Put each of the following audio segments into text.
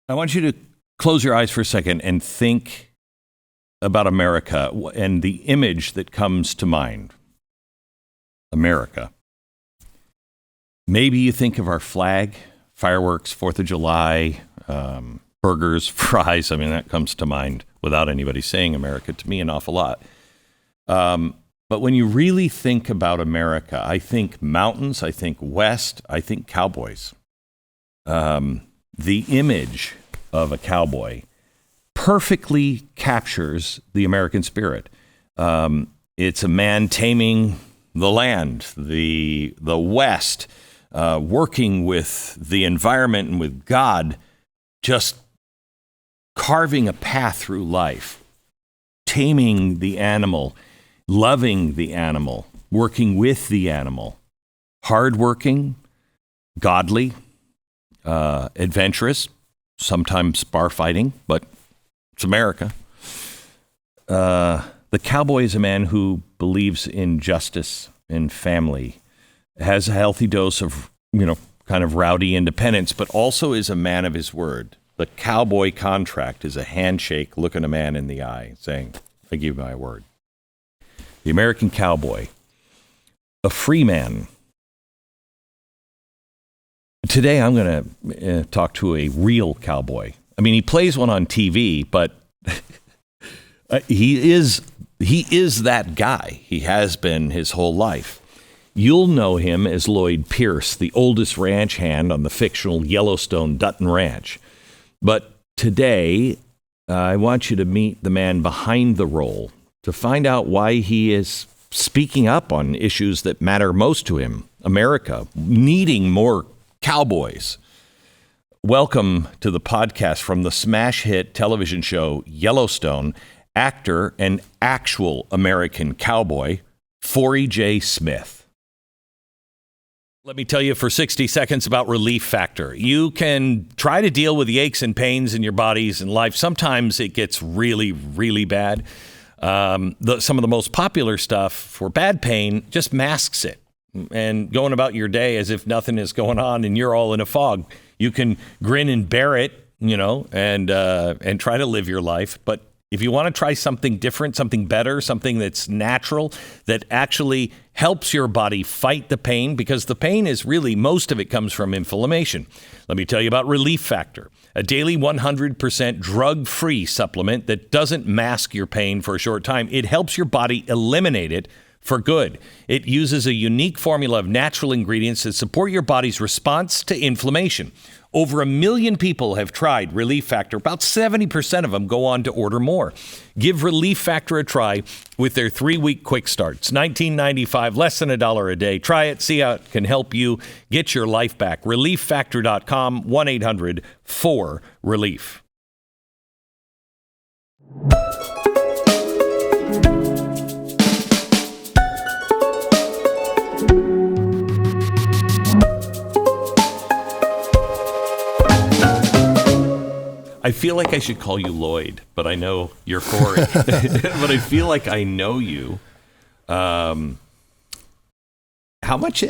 I want you to close your eyes for a second and think about America and the image that comes to mind. America. Maybe you think of our flag, fireworks, 4th of July, burgers, fries. I mean, that comes to mind without anybody saying America to me an awful lot. But when you really think about America, I think mountains, I think West, I think cowboys. The image of a cowboy perfectly captures the American spirit. It's a man taming the land, the West, working with the environment and with God, just carving a path through life, taming the animal, loving the animal, working with the animal, hardworking, godly, adventurous, sometimes bar fighting, but it's America. The cowboy is a man who believes in justice and family, has a healthy dose of, kind of rowdy independence, but also is a man of his word. The cowboy contract is a handshake, looking a man in the eye, saying, I give you my word. The American cowboy, a free man. Today, I'm going to talk to a real cowboy. I mean, he plays one on TV, but he is that guy. He has been his whole life. You'll know him as Lloyd Pierce, the oldest ranch hand on the fictional Yellowstone Dutton Ranch. But today, I want you to meet the man behind the role to find out why he is speaking up on issues that matter most to him. America needing more cowboys. Welcome to the podcast from the smash hit television show Yellowstone, actor and actual American cowboy, Forey J. Smith. Let me tell you for 60 seconds about Relief Factor. You can try to deal with the aches and pains in your bodies and life. Sometimes it gets really, really bad. Some of the most popular stuff for bad pain just masks it. And going about your day as if nothing is going on and you're all in a fog. You can grin and bear it, and try to live your life. But if you want to try something different, something better, something that's natural, that actually helps your body fight the pain, because the pain is really, most of it comes from inflammation. Let me tell you about Relief Factor, a daily 100% drug-free supplement that doesn't mask your pain for a short time. It helps your body eliminate it for good. It uses a unique formula of natural ingredients that support your body's response to inflammation. Over 1 million people have tried Relief Factor. About 70% of them go on to order more. Give Relief Factor a try with their 3-week quick start. It's $19.95, less than $1 a day. Try it, see how it can help you get your life back. ReliefFactor.com, 1-800-4-RELIEF. I feel like I should call you Lloyd, but I know you're Forey. But I feel like I know you. How much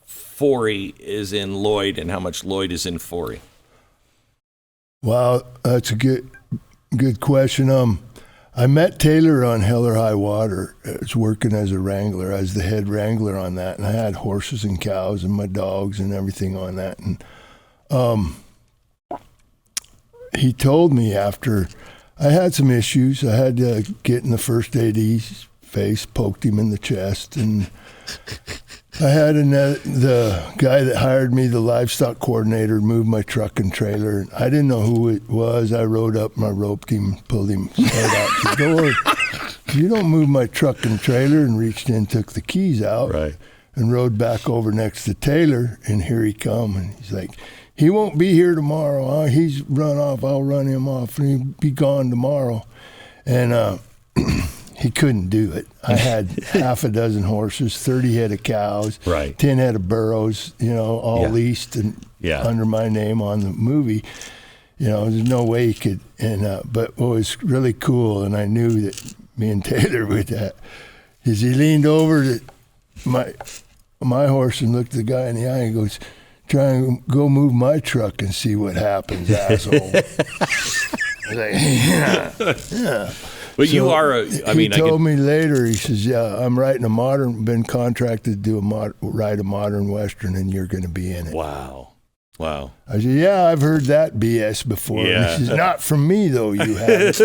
Forey is in Lloyd, and how much Lloyd is in Forey? Wow, that's a good question. I met Taylor on Hell or High Water. I was working as a wrangler, as the head wrangler on that, and I had horses and cows and my dogs and everything on that. And he told me after I had some issues, I had to get in the first AD's face, poked him in the chest, and I had the guy that hired me, the livestock coordinator, move my truck and trailer. I didn't know who it was. I rode up and I roped him, pulled him right out the door. You don't move my truck and trailer, and reached in, took the keys out, right, and rode back over next to Taylor, and here he come, and he's like, he won't be here tomorrow. He's run off. I'll run him off, and he'll be gone tomorrow. And he couldn't do it. I had half a dozen horses, 30 head of cows, right, 10 head of burros, all leased and under my name on the movie. There's no way he could. And but what was really cool, and I knew that me and Taylor would that, is he leaned over to my horse and looked the guy in the eye and goes, try and go move my truck and see what happens, asshole. I was like, yeah. But so you are, he told me later, he says, yeah, I'm writing been contracted to write a modern Western, and you're going to be in it. Wow. I said, yeah, I've heard that BS before. Yeah. And he says, not from me, though, you haven't.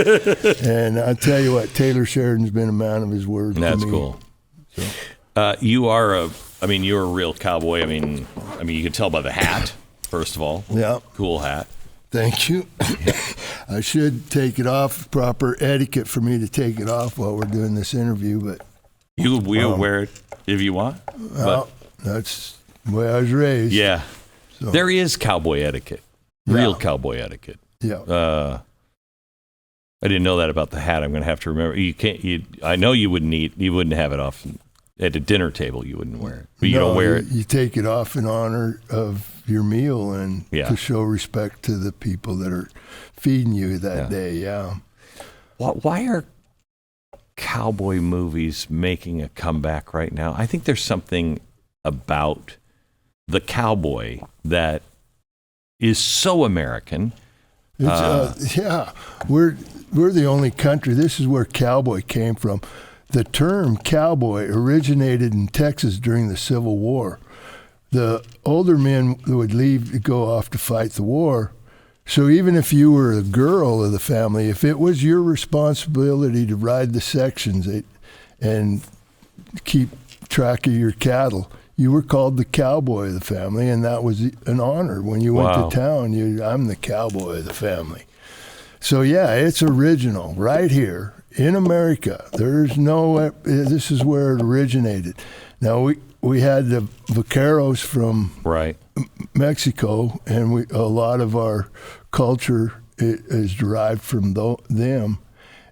And I'll tell you what, Taylor Sheridan's been a man of his word. That's to me. cool. So. You're a real cowboy. I mean, you can tell by the hat, first of all. Yeah. Cool hat. Thank you. I should take it off. Proper etiquette for me to take it off while we're doing this interview, but we'll wear it if you want. Well, that's the way I was raised. Yeah. So. There is cowboy etiquette. Real cowboy etiquette. Yeah. I didn't know that about the hat. I'm going to have to remember. I know you wouldn't have it off at a dinner table. You wouldn't wear it. But you don't wear it. You take it off in honor of your meal and to show respect to the people that are feeding you that day. Yeah. Why are cowboy movies making a comeback right now? I think there's something about the cowboy that is so American. Yeah, we're the only country. This is where cowboy came from. The term cowboy originated in Texas during the Civil War. The older men would leave to go off to fight the war. So even if you were a girl of the family, if it was your responsibility to ride the sections and keep track of your cattle, you were called the cowboy of the family, and that was an honor. When you went to town, I'm the cowboy of the family. So, yeah, it's original right here in America. This is where it originated. Now, we had the vaqueros from Mexico, and a lot of our culture is derived from them.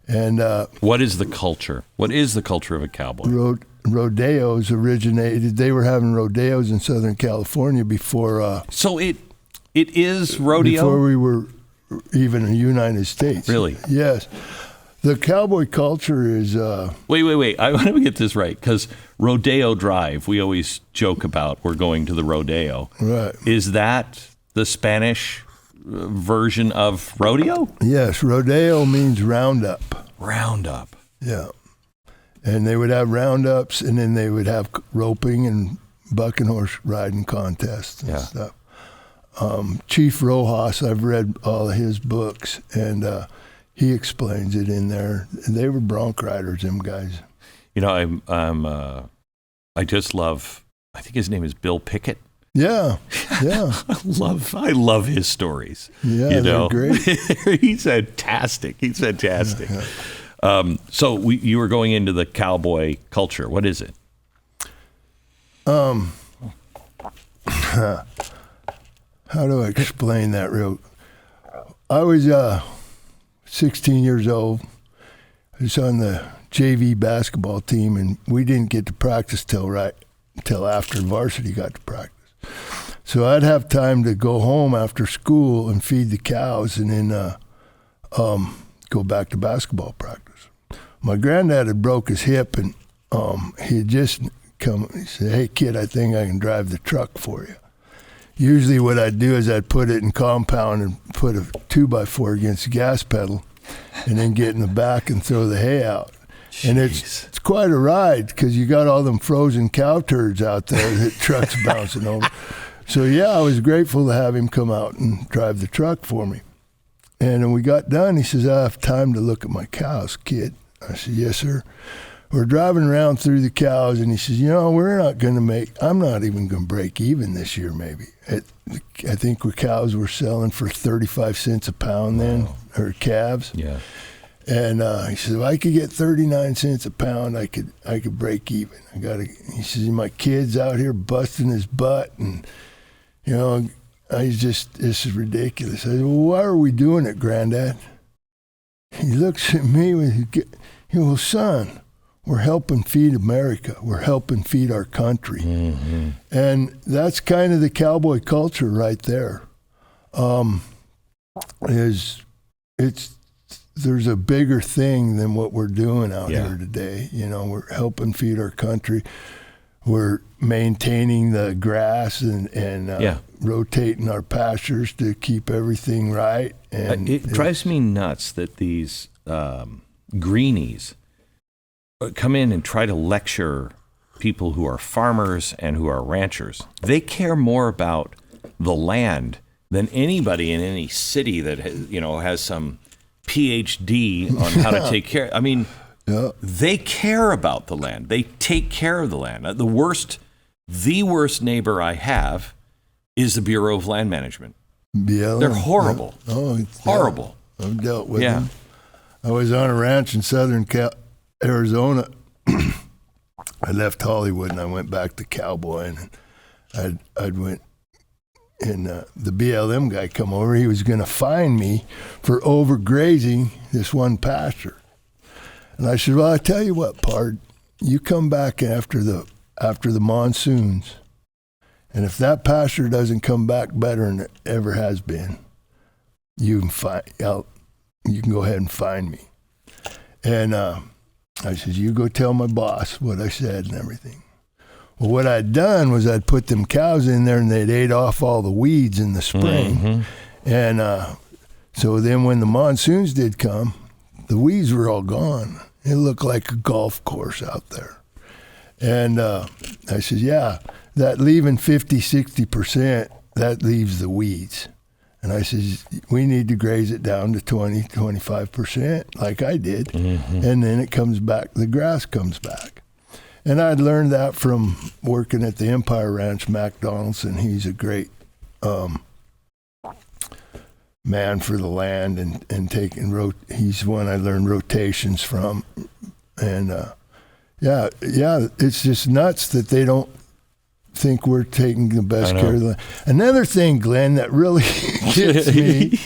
And what is the culture? What is the culture of a cowboy? Rodeos originated. They were having rodeos in Southern California before. So it is rodeo? Before we were even in the United States. Really? Yes. The cowboy culture is... Wait. I want to get this right, because Rodeo Drive, we always joke about we're going to the rodeo. Right. Is that the Spanish version of rodeo? Yes. Rodeo means roundup. Roundup. Yeah. And they would have roundups, and then they would have roping and buck and horse riding contests and stuff. Chief Rojas, I've read all of his books, and he explains it in there. They were bronc riders, them guys. You know, I just love, I think his name is Bill Pickett. Yeah. I love his stories. Yeah, they're great. He's fantastic. So you were going into the cowboy culture. What is it? How do I explain that real? I was 16 years old. I was on the JV basketball team, and we didn't get to practice till after varsity got to practice. So I'd have time to go home after school and feed the cows, and then go back to basketball practice. My granddad had broke his hip, and he had just come. He said, "Hey kid, I think I can drive the truck for you." Usually what I'd do is I'd put it in compound and put a 2x4 against the gas pedal, and then get in the back and throw the hay out. Jeez. And it's quite a ride, because you got all them frozen cow turds out there that truck's bouncing over. So yeah, I was grateful to have him come out and drive the truck for me. And when we got done, he says, "I have time to look at my cows, kid." I said, "Yes, sir." We're driving around through the cows, and he says, I'm not even going to break even this year, maybe. I think cows were selling for 35 cents a pound then, or calves. Yeah. And he says, if I could get 39 cents a pound, I could break even. He says, my kid's out here busting his butt, and, this is ridiculous. I said, "Well, why are we doing it, Granddad?" He looks at me well, son, we're helping feed America. We're helping feed our country. Mm-hmm. And that's kind of the cowboy culture right there. There's a bigger thing than what we're doing out here today. We're helping feed our country. we're maintaining the grass and rotating our pastures to keep everything right. And it drives me nuts that these greenies come in and try to lecture people who are farmers and who are ranchers. They care more about the land than anybody in any city that has some PhD on how to take care. I mean, they care about the land. They take care of the land. The worst neighbor I have is the Bureau of Land Management. BLM. They're horrible. Yeah. Oh, it's horrible. Yeah. I've dealt with them. I was on a ranch in southern Arizona. I left Hollywood and I went back to Cowboy, and I'd went, and the BLM guy come over. He was going to fine me for overgrazing this one pasture. And I said, well, I tell you what, Pard, you come back after the monsoons, and if that pasture doesn't come back better than it ever has been, you can go ahead and fine me. And I said, you go tell my boss what I said and everything. Well, what I'd done was I'd put them cows in there and they'd ate off all the weeds in the spring. Mm-hmm. And so then when the monsoons did come, the weeds were all gone. It looked like a golf course out there. And I said, yeah, that leaving 50, 60%, that leaves the weeds. And I said, we need to graze it down to 20, 25%, like I did. Mm-hmm. And then it comes back, the grass comes back. And I'd learned that from working at the Empire Ranch, Mac Donaldson. He's a great man for the land and taking he's one I learned rotations from. And it's just nuts that they don't think we're taking the best care of the land. Another thing, Glenn, that really gets me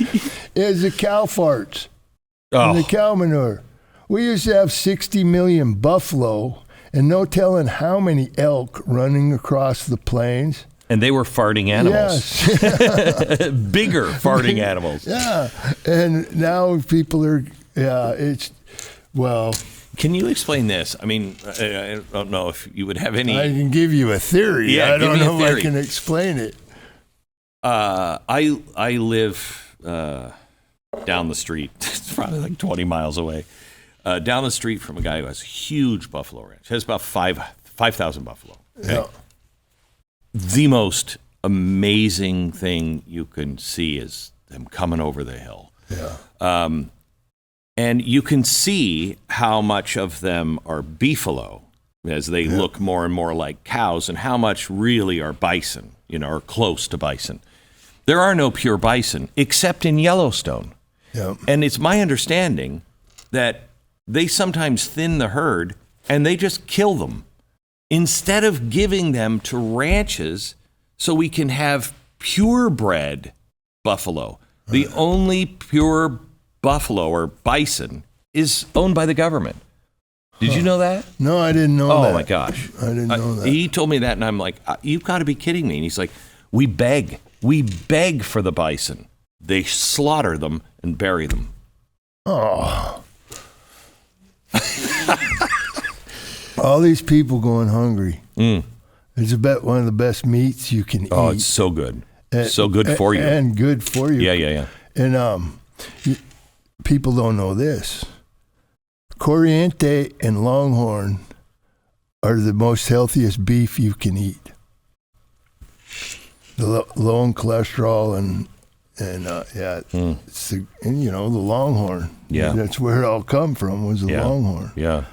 is the cow farts and the cow manure. We used to have 60 million buffalo and no telling how many elk running across the plains. And they were farting animals. Yes. Bigger farting animals. Yeah. And now people are, Can you explain this? I mean, I don't know if you would have any. I can give you a theory. Yeah, I don't know if I can explain it. I live down the street. It's probably like 20 miles away. Down the street from a guy who has a huge buffalo ranch. Has about 5,000 buffalo. Okay? Yeah. The most amazing thing you can see is them coming over the hill. Yeah. And you can see how much of them are beefalo as they look more and more like cows, and how much really are bison, or close to bison. There are no pure bison except in Yellowstone. Yep. And it's my understanding that they sometimes thin the herd and they just kill them instead of giving them to ranches so we can have purebred buffalo. The only pure buffalo or bison is owned by the government. Did you know that? No, I didn't know that. Oh my gosh. I didn't know that. He told me that and I'm like, you've got to be kidding me. And he's like, we beg for the bison. They slaughter them and bury them. Oh. All these people going hungry. It's about one of the best meats you can eat. Oh, it's so good. So good for you. And good for you. Yeah. And people don't know this. Corriente and Longhorn are the most healthiest beef you can eat. The low in cholesterol and it's the Longhorn. Yeah, that's where it all come from, was the Longhorn. Yeah.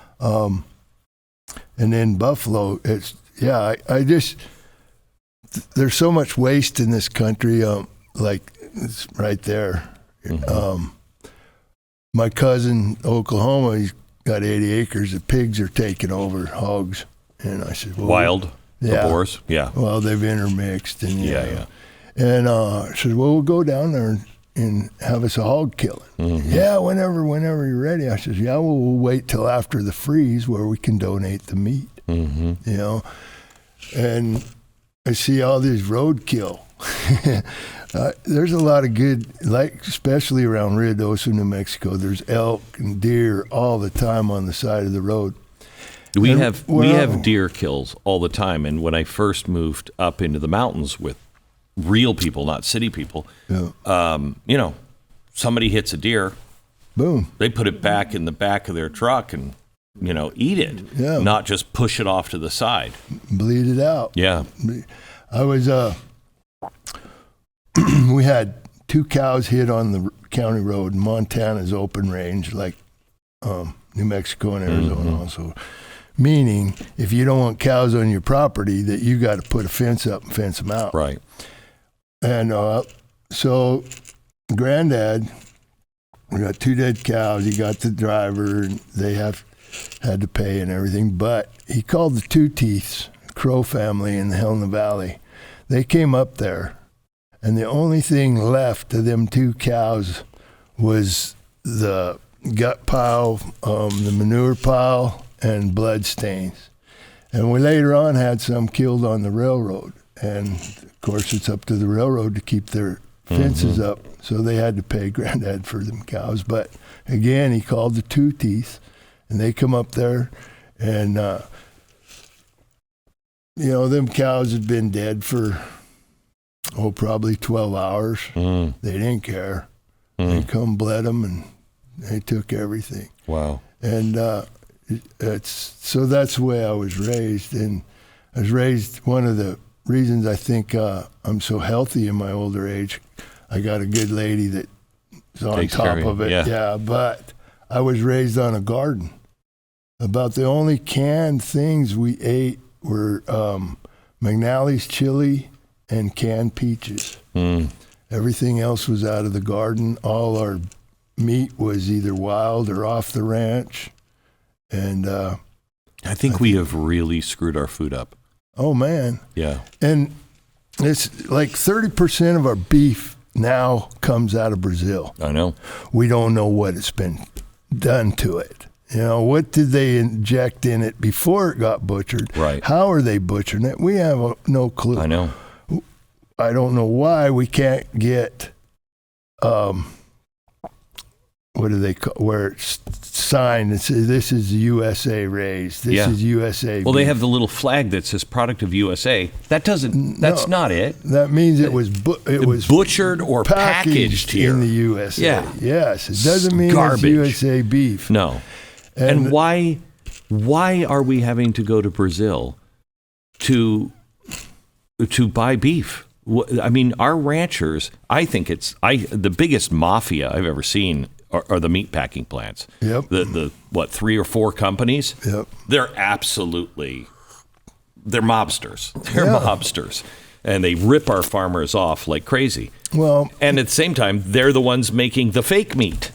And then buffalo. I just there's so much waste in this country. Like it's right there. Mm-hmm. My cousin, Oklahoma, he's got 80 acres. The pigs are taking over, hogs. And I said, well, wild boars? Yeah. Well, they've intermixed. And, yeah. And I said, well, we'll go down there and have us a hog killing. Mm-hmm. Yeah, whenever you're ready. I said, yeah, we'll wait till after the freeze where we can donate the meat. Mm-hmm. And I see all this roadkill. There's a lot of good, especially around Ruidoso, New Mexico. There's elk and deer all the time on the side of the road. We have deer kills all the time. And when I first moved up into the mountains with real people, not city people, somebody hits a deer, boom, they put it back in the back of their truck and eat it, not just push it off to the side, bleed it out. Yeah, I was we had 2 cows hit on the county road in Montana's open range, like New Mexico and Arizona also. Meaning, if you don't want cows on your property, that you got to put a fence up and fence them out. Right. And so, Granddad, we got 2 dead cows. He got the driver, and they had to pay and everything. But he called the Two Teeths, Crow family in the Hell in the Valley. They came up there, and the only thing left of them 2 cows was the gut pile, the manure pile, and blood stains. And we later on had some killed on the railroad. And of course, it's up to the railroad to keep their fences up. So they had to pay Granddad for them cows. But again, he called the Two Teeth, and they come up there, and them cows had been dead for probably 12 hours. They didn't care. They come bled them, and they took everything. Wow. And so that's the way I was raised. And I was raised, one of the reasons I think I'm so healthy in my older age, I got a good lady that's on Takes top care of of it. you. Yeah, but I was raised on a garden. About the only canned things we ate were McNally's chili and canned peaches. Everything else was out of the garden. All our meat was either wild or off the ranch. And I think we have really screwed our food up. Oh, man. Yeah. And it's like 30% of our beef now comes out of Brazil. I know. We don't know what it's been done to it. What did they inject in it before it got butchered? Right. How are they butchering it? We have no clue. I know. I don't know why we can't get, what do they call, where it's signed and says this is USA raised. This is USA. Well, they have the little flag that says product of USA. That's not it. That means it was butchered or packaged here in the USA. Yeah. Yes. It doesn't mean garbage. It's USA beef. No. And why are we having to go to Brazil to buy beef? I mean, our ranchers, I think the biggest mafia I've ever seen are the meat packing plants. Yep. The 3 or 4 companies? Yep. They're mobsters. They're mobsters. And they rip our farmers off like crazy. Well, and at the same time, they're the ones making the fake meat.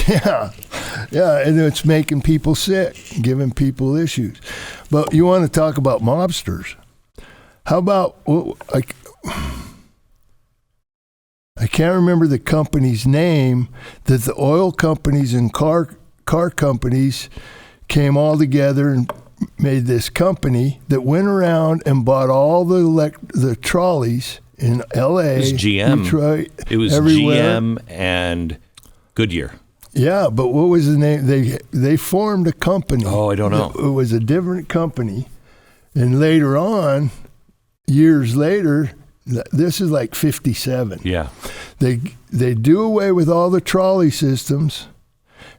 Yeah. Yeah, and it's making people sick, giving people issues. But you want to talk about mobsters. How about, I can't remember the company's name, that the oil companies and car companies came all together and made this company that went around and bought all the trolleys in L.A., It was GM. Detroit, It was everywhere. GM and Goodyear. Yeah, but what was the name? They formed a company. Oh, I don't know. It was a different company. And later on, years later, this is like 57. Yeah. They do away with all the trolley systems,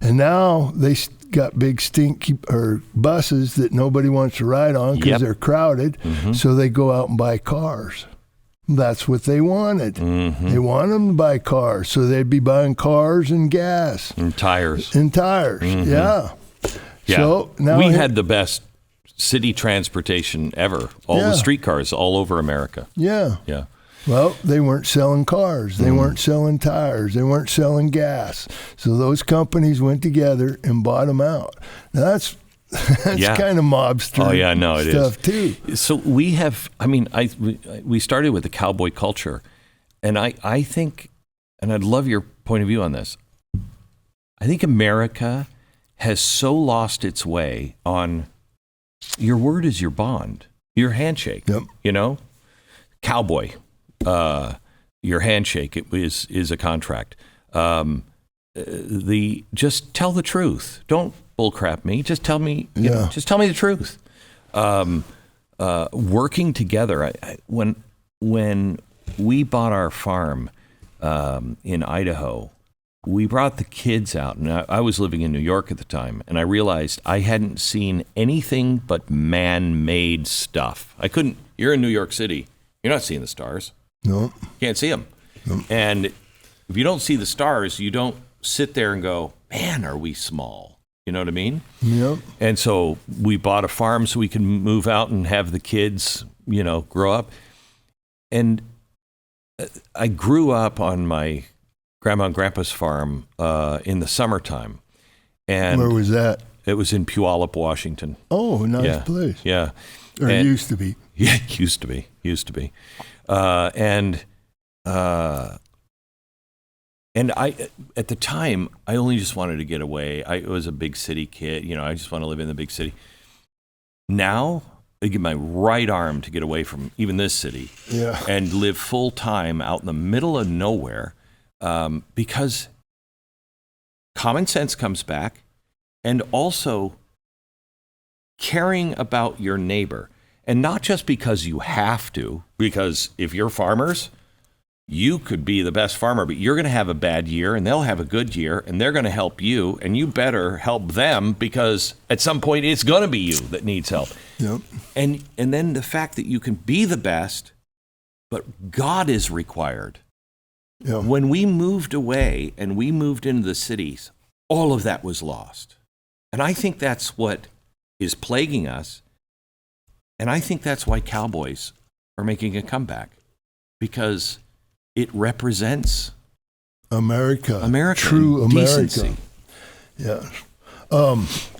and now they got big buses that nobody wants to ride on because they're crowded. So they go out and buy cars. That's what they wanted. They want them to buy cars, so they'd be buying cars and gas and tires. Yeah. So now we had the best city transportation ever. All the streetcars all over America. Yeah. Yeah. Well, they weren't selling cars. They weren't selling tires. They weren't selling gas. So those companies went together and bought them out. Now that's kind of mobster stuff too. So we have, we started with the cowboy culture. And I think, and I'd love your point of view on this, I think America has so lost its way on your word is your bond, your handshake. Yep. Cowboy, your handshake is a contract. Just tell the truth. Don't bullcrap me. Just tell me, you know, just tell me the truth. Working together. When we bought our farm in Idaho, we brought the kids out, and I was living in New York at the time, and I realized I hadn't seen anything but man-made stuff. I couldn't. You're in New York City. You're not seeing the stars. No. Can't see them. No. And if you don't see the stars, you don't sit there and go, man, are we small? You know what I mean? Yep. And so we bought a farm so we can move out and have the kids, you know, grow up. And I grew up on my grandma and grandpa's farm in the summertime. And where was that? It was in Puyallup, Washington. Oh, nice place. Yeah. Or it used to be. Yeah, it used to be. And I, at the time, I only just wanted to get away. I was a big city kid. You know, I just want to live in the big city. Now, I give my right arm to get away from even this city and live full time out in the middle of nowhere because common sense comes back, and also caring about your neighbor. And not just because you have to, because if you're farmers, you could be the best farmer, but you're going to have a bad year and they'll have a good year and they're going to help you, and you better help them because at some point it's going to be you that needs help. Yep. And then the fact that you can be the best, but God is required. Yep. When we moved away and we moved into the cities, all of that was lost. And I think that's what is plaguing us. And I think that's why Cowboys are making a comeback, because it represents America, true America. Decency. Yeah.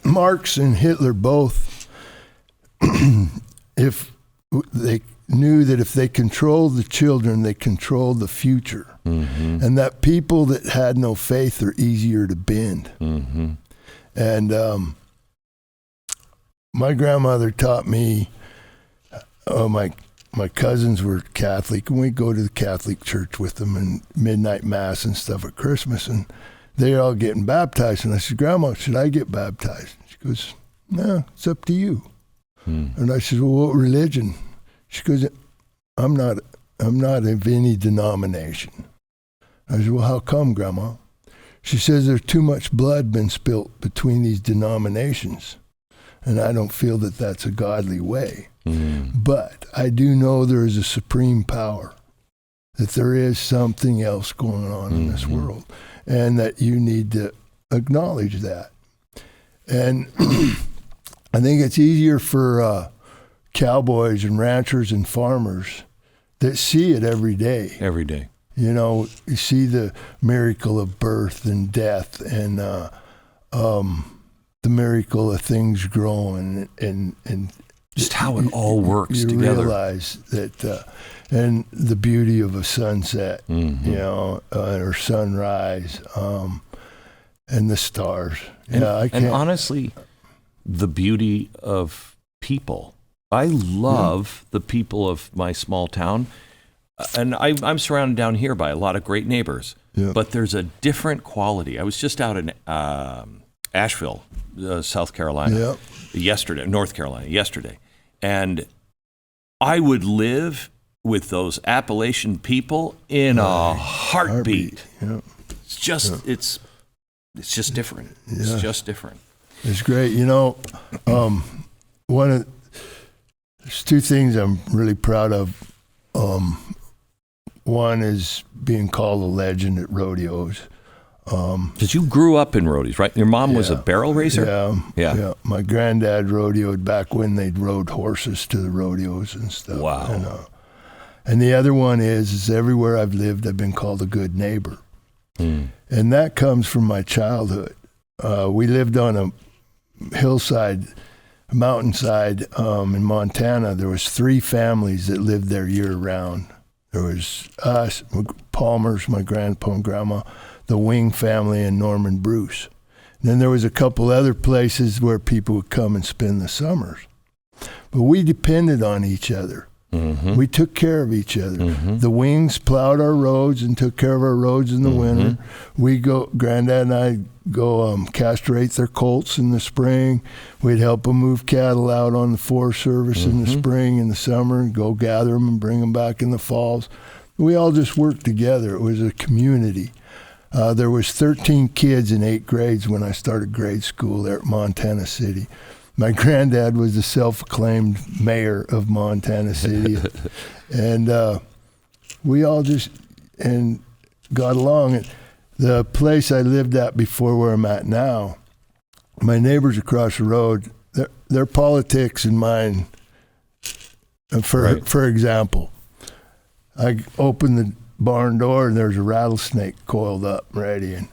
Marx and Hitler both, if they knew that if they controlled the children, they controlled the future, and that people that had no faith are easier to bend. And my grandmother taught me. My cousins were Catholic, and we'd go to the Catholic church with them and midnight mass and stuff at Christmas, and they're all getting baptized. And I said, Grandma, should I get baptized? She goes, no, it's up to you. And I said, well, what religion? She goes, I'm not of any denomination. I said, well, how come, Grandma? She says, there's too much blood been spilt between these denominations, and I don't feel that that's a godly way. But I do know there is a supreme power, that there is something else going on in this world, and that you need to acknowledge that. And I think it's easier for cowboys and ranchers and farmers that see it every day. Every day. You know, you see the miracle of birth and death, and the miracle of things growing, and just how it all works together. You realize that, and the beauty of a sunset, you know, or sunrise, and the stars. And, yeah, I can't. And honestly, the beauty of people. I love the people of my small town, and I'm surrounded down here by a lot of great neighbors. Yeah. But there's a different quality. I was just out in Asheville, South Carolina, North Carolina yesterday. And I would live with those Appalachian people in a heartbeat. Yeah. It's just it's just different. Yeah. It's just different. It's great. You know, there's two things I'm really proud of. One is being called a legend at rodeos. Because you grew up in rodeos, right? Your mom was a barrel racer? Yeah. My granddad rodeoed back when they'd rode horses to the rodeos and stuff. Wow. And the other one is everywhere I've lived, I've been called a good neighbor. And that comes from my childhood. We lived on a mountainside in Montana. There was 3 families that lived there year round. There was us, Palmer's, my grandpa and grandma, the Wing family, and Norman Bruce. And then there was a couple other places where people would come and spend the summers. But we depended on each other. Mm-hmm. We took care of each other. Mm-hmm. The Wings plowed our roads and took care of our roads in the winter. Granddad and I go castrate their colts in the spring. We'd help them move cattle out on the Forest Service in the spring and the summer, and go gather them and bring them back in the falls. We all just worked together. It was a community. There was 13 kids in 8 grades when I started grade school there at Montana City. My granddad was the self-acclaimed mayor of Montana City. And we all just got along. And the place I lived at before where I'm at now, my neighbors across the road, their politics and mine, for example, I opened the barn door and there's a rattlesnake coiled up ready. And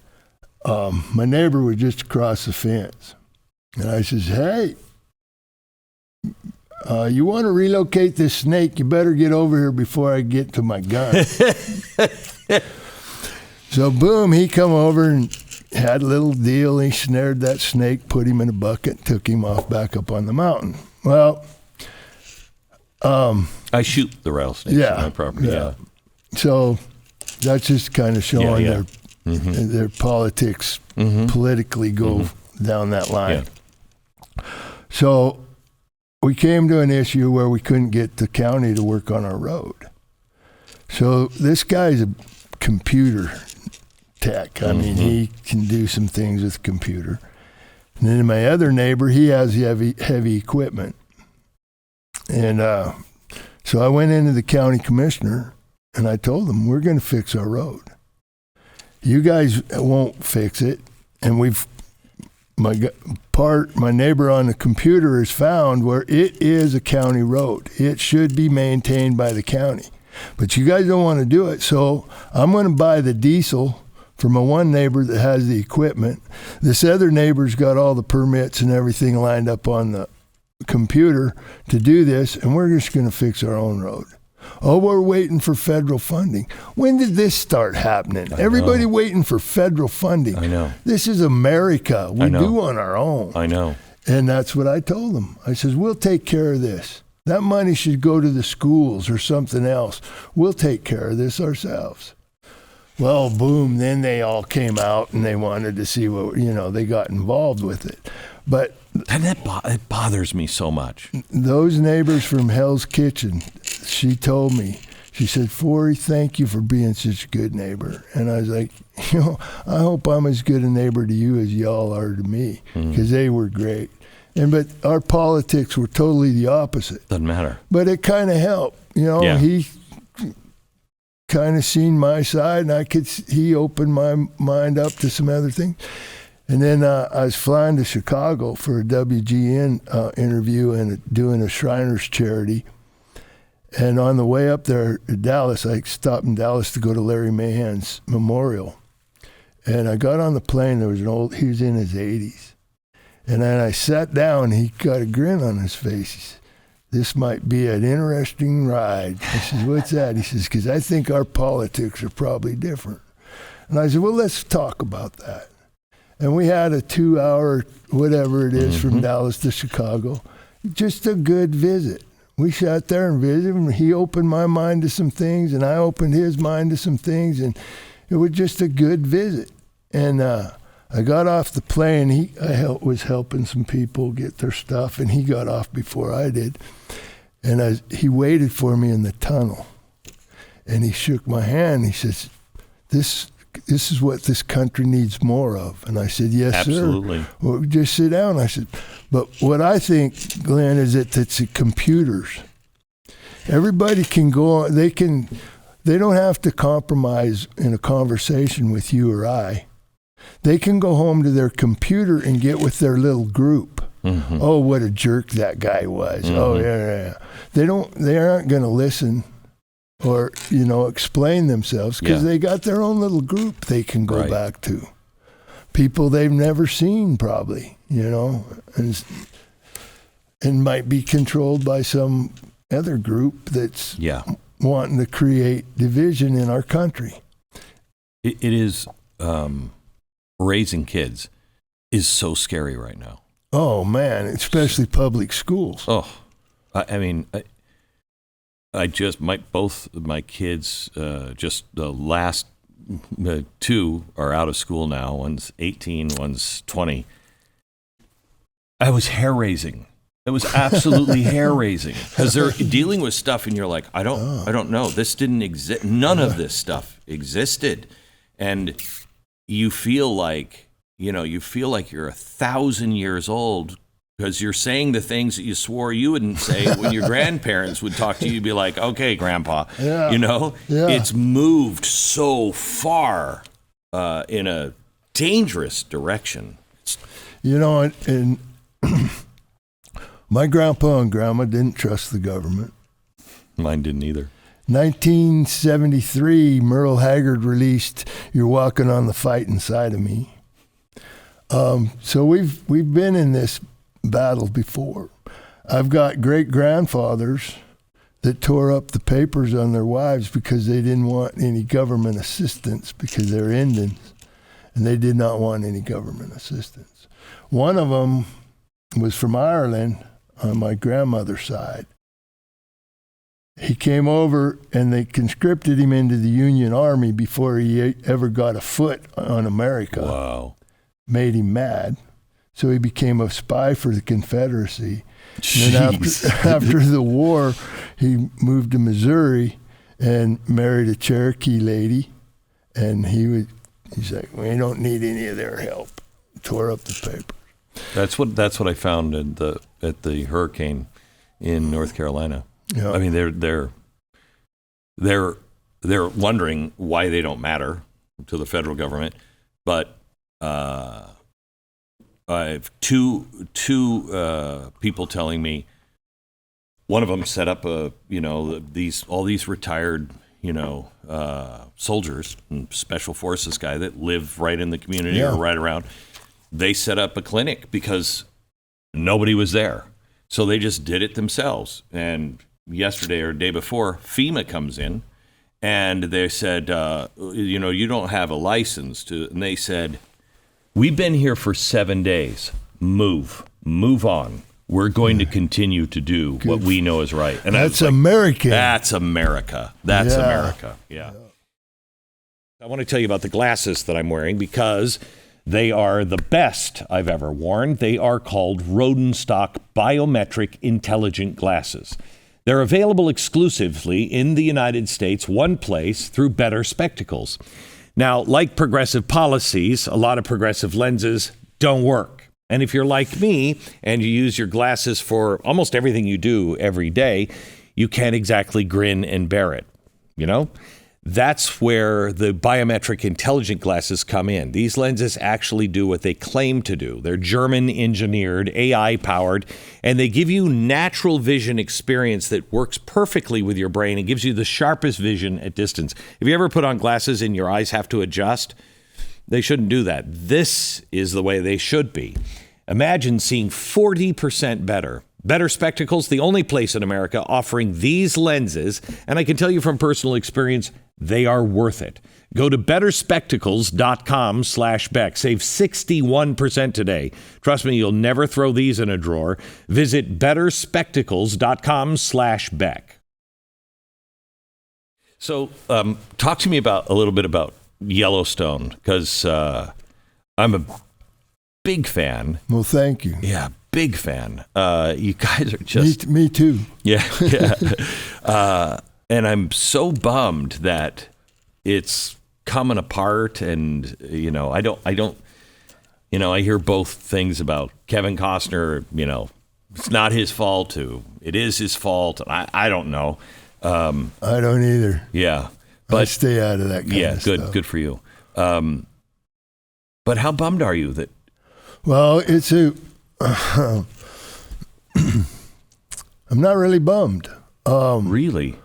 my neighbor was just across the fence. And I says, hey, you want to relocate this snake, you better get over here before I get to my gun. So boom, he come over and had a little deal. He snared that snake, put him in a bucket, took him off back up on the mountain. Well, I shoot the rattlesnakes on my property. Yeah. So that's just kind of showing their politics politically go down that line. Yeah. So we came to an issue where we couldn't get the county to work on our road. So this guy's a computer tech. I mean, he can do some things with computer. And then my other neighbor, he has heavy equipment. And so I went into the county commissioner and I told him, we're going to fix our road. You guys won't fix it. And my neighbor on the computer has found where it is a county road. It should be maintained by the county. But you guys don't want to do it. So I'm going to buy the diesel from my one neighbor that has the equipment. This other neighbor's got all the permits and everything lined up on the computer to do this, and we're just going to fix our own road. Oh, we're waiting for federal funding. When did this start happening? Everybody waiting for federal funding. I know. This is America. We do on our own. I know. And that's what I told them. I says, we'll take care of this. That money should go to the schools or something else. We'll take care of this ourselves. Well, boom, then they all came out and they wanted to see what, they got involved with it. But and it bothers me so much. Those neighbors from Hell's Kitchen, she told me, she said, Forey, thank you for being such a good neighbor. And I was like, I hope I'm as good a neighbor to you as y'all are to me, because they were great. But our politics were totally the opposite. Doesn't matter. But it kind of helped. He kind of seen my side, and he opened my mind up to some other things. And then I was flying to Chicago for a WGN interview and doing a Shriners charity. And on the way up there to Dallas, I stopped in Dallas to go to Larry Mahan's memorial. And I got on the plane. There was he was in his 80s. And then I sat down. He got a grin on his face. He said, this might be an interesting ride. I said, what's that? He says, because I think our politics are probably different. And I said, well, let's talk about that. And we had a 2-hour, whatever it is, from Dallas to Chicago. Just a good visit. We sat there and visited, and he opened my mind to some things, and I opened his mind to some things, and it was just a good visit. And I got off the plane. I was helping some people get their stuff, and he got off before I did. And he waited for me in the tunnel, and he shook my hand. He says, this is what this country needs more of. And I said, yes, absolutely, sir. Well, just sit down. I said, but what I think, Glenn, is that it's the computers. Everybody can go on. They don't have to compromise in a conversation with you or I. They can go home to their computer and get with their little group. Oh, what a jerk that guy was. Oh, yeah. They aren't going to listen or, explain themselves, because they got their own little group they can go back to. People they've never seen, probably, and might be controlled by some other group that's wanting to create division in our country. It is, raising kids is so scary right now. Oh, man, especially public schools. Oh, I mean, both my kids, just the last two are out of school now. One's 18, one's 20. I was hair raising. It was absolutely hair raising because they're dealing with stuff, and you're like, I don't know. This didn't exist. None of this stuff existed, and you feel like you're 1,000 years old because you're saying the things that you swore you wouldn't say when your grandparents would talk to you. You'd be like, okay, Grandpa, It's moved so far in a dangerous direction. And my grandpa and grandma didn't trust the government. Mine didn't either. 1973, Merle Haggard released "You're Walking on the Fighting Side of Me." So we've been in this battle before. I've got great grandfathers that tore up the papers on their wives because they didn't want any government assistance because they're Indians, and they did not want any government assistance. One of them was from Ireland on my grandmother's side. He came over and they conscripted him into the Union Army before he ever got a foot on America. Wow. Made him mad. So he became a spy for the Confederacy. And then after the war, he moved to Missouri and married a Cherokee lady. And he's like, we don't need any of their help. Tore up the paper. That's what I found at the hurricane in North Carolina. Yeah. I mean, they're wondering why they don't matter to the federal government, but I have two people telling me. One of them set up all these retired soldiers and special forces guy that live right in the community or right around. They set up a clinic because nobody was there. So they just did it themselves. And yesterday or the day before, FEMA comes in and they said, you don't have a license to. And they said, we've been here for 7 days. Move on. We're going to continue to do what we know is right. And that's American. That's America. That's America. Yeah. I want to tell you about the glasses that I'm wearing because they are the best I've ever worn. They are called Rodenstock Biometric Intelligent Glasses. They're available exclusively in the United States, one place, through Better Spectacles. Now, like progressive policies, a lot of progressive lenses don't work. And if you're like me and you use your glasses for almost everything you do every day, you can't exactly grin and bear it, That's where the biometric intelligent glasses come in. These lenses actually do what they claim to do. They're German engineered, AI powered, and they give you natural vision experience that works perfectly with your brain and gives you the sharpest vision at distance. Have you ever put on glasses and your eyes have to adjust? They shouldn't do that. This is the way they should be. Imagine seeing 40% better. Better Spectacles, the only place in America offering these lenses, and I can tell you from personal experience, they are worth it. Go to betterspectacles.com/Beck. Save 61% today. Trust me, you'll never throw these in a drawer. Visit betterspectacles.com/Beck. So talk to me a little bit about Yellowstone, because I'm a big fan. Well, thank you. Yeah, big fan. You guys are just... Me too. Yeah. And I'm so bummed that it's coming apart, and I hear both things about Kevin Costner. It's not his fault. It is his fault. I don't know. I don't either. Yeah, but I stay out of that kind of stuff. Yeah, good for you. But how bummed are you that? Well, it's I'm not really bummed. Really?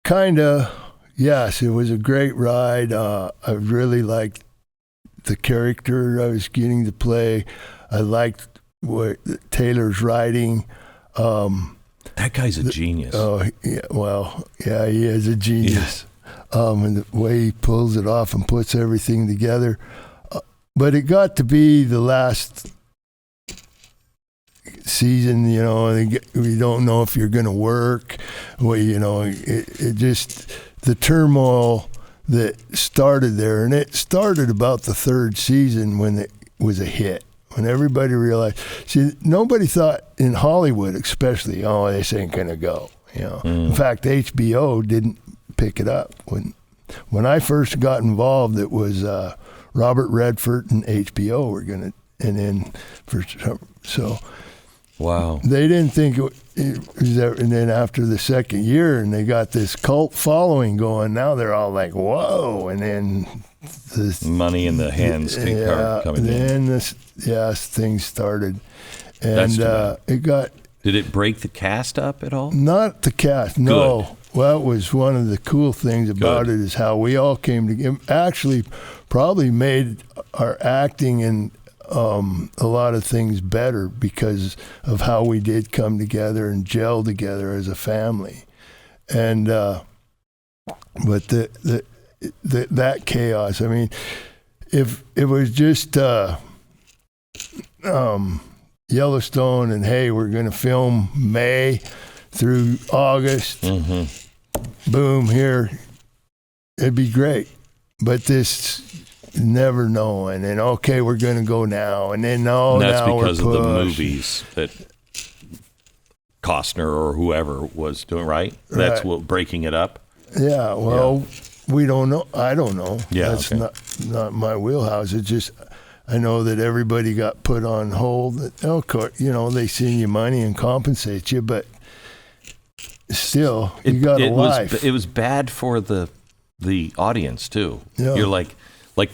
Kinda, yes. It was a great ride. I really liked the character I was getting to play. I liked what Taylor's writing. That guy's a genius. Oh, yeah. Well, yeah, he is a genius. Yeah. And the way he pulls it off and puts everything together. But it got to be the last season, you know, we don't know if you're going to work. Well, you know, it just, the turmoil that started there, and it started about the third season when it was a hit. When everybody realized, see, nobody thought in Hollywood, especially, oh, this ain't gonna go. You know, in fact, HBO didn't pick it up. When I first got involved, it was Robert Redford and HBO were gonna, and then so. Wow. They didn't think it was there, and then after the second year, and they got this cult following going. Now they're all like, "Whoa!" And then this money in the hands coming in. Then things started, and it got. Did it break the cast up at all? Not the cast, no. Good. Well, it was one of the cool things about it is how we all came together. Actually, probably made our acting and a lot of things better because of how we did come together and gel together as a family. And but that chaos, I mean, if it was just Yellowstone and hey, we're going to film May through August, boom, here, it'd be great. But this never knowing, and okay, we're going to go now, and then no, that's now because we're of the movies that Costner or whoever was doing, right? That's what breaking it up. Yeah, well, we don't know. I don't know. Yeah, that's not my wheelhouse. It's just I know that everybody got put on hold. Of course, you know they send you money and compensate you, but still, you got a life. It was bad for the audience too. Yeah. You're like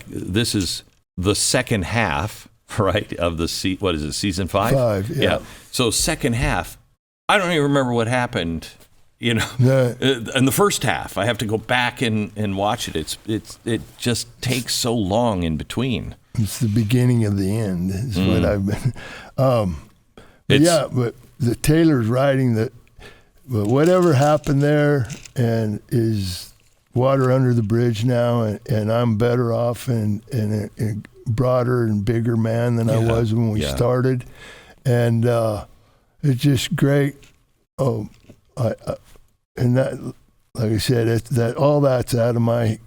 this is the second half, right, of the what is it, season 5? 5, yeah. So second half, I don't even remember what happened, you know. In the first half, I have to go back and watch it. It just takes so long in between. It's the beginning of the end. Is what I've been. But the Taylor's writing that. But whatever happened there, and is water under the bridge now, and I'm better off and a broader and bigger man than I was when we started, and it's just great. And that, like I said, that all that's out of my.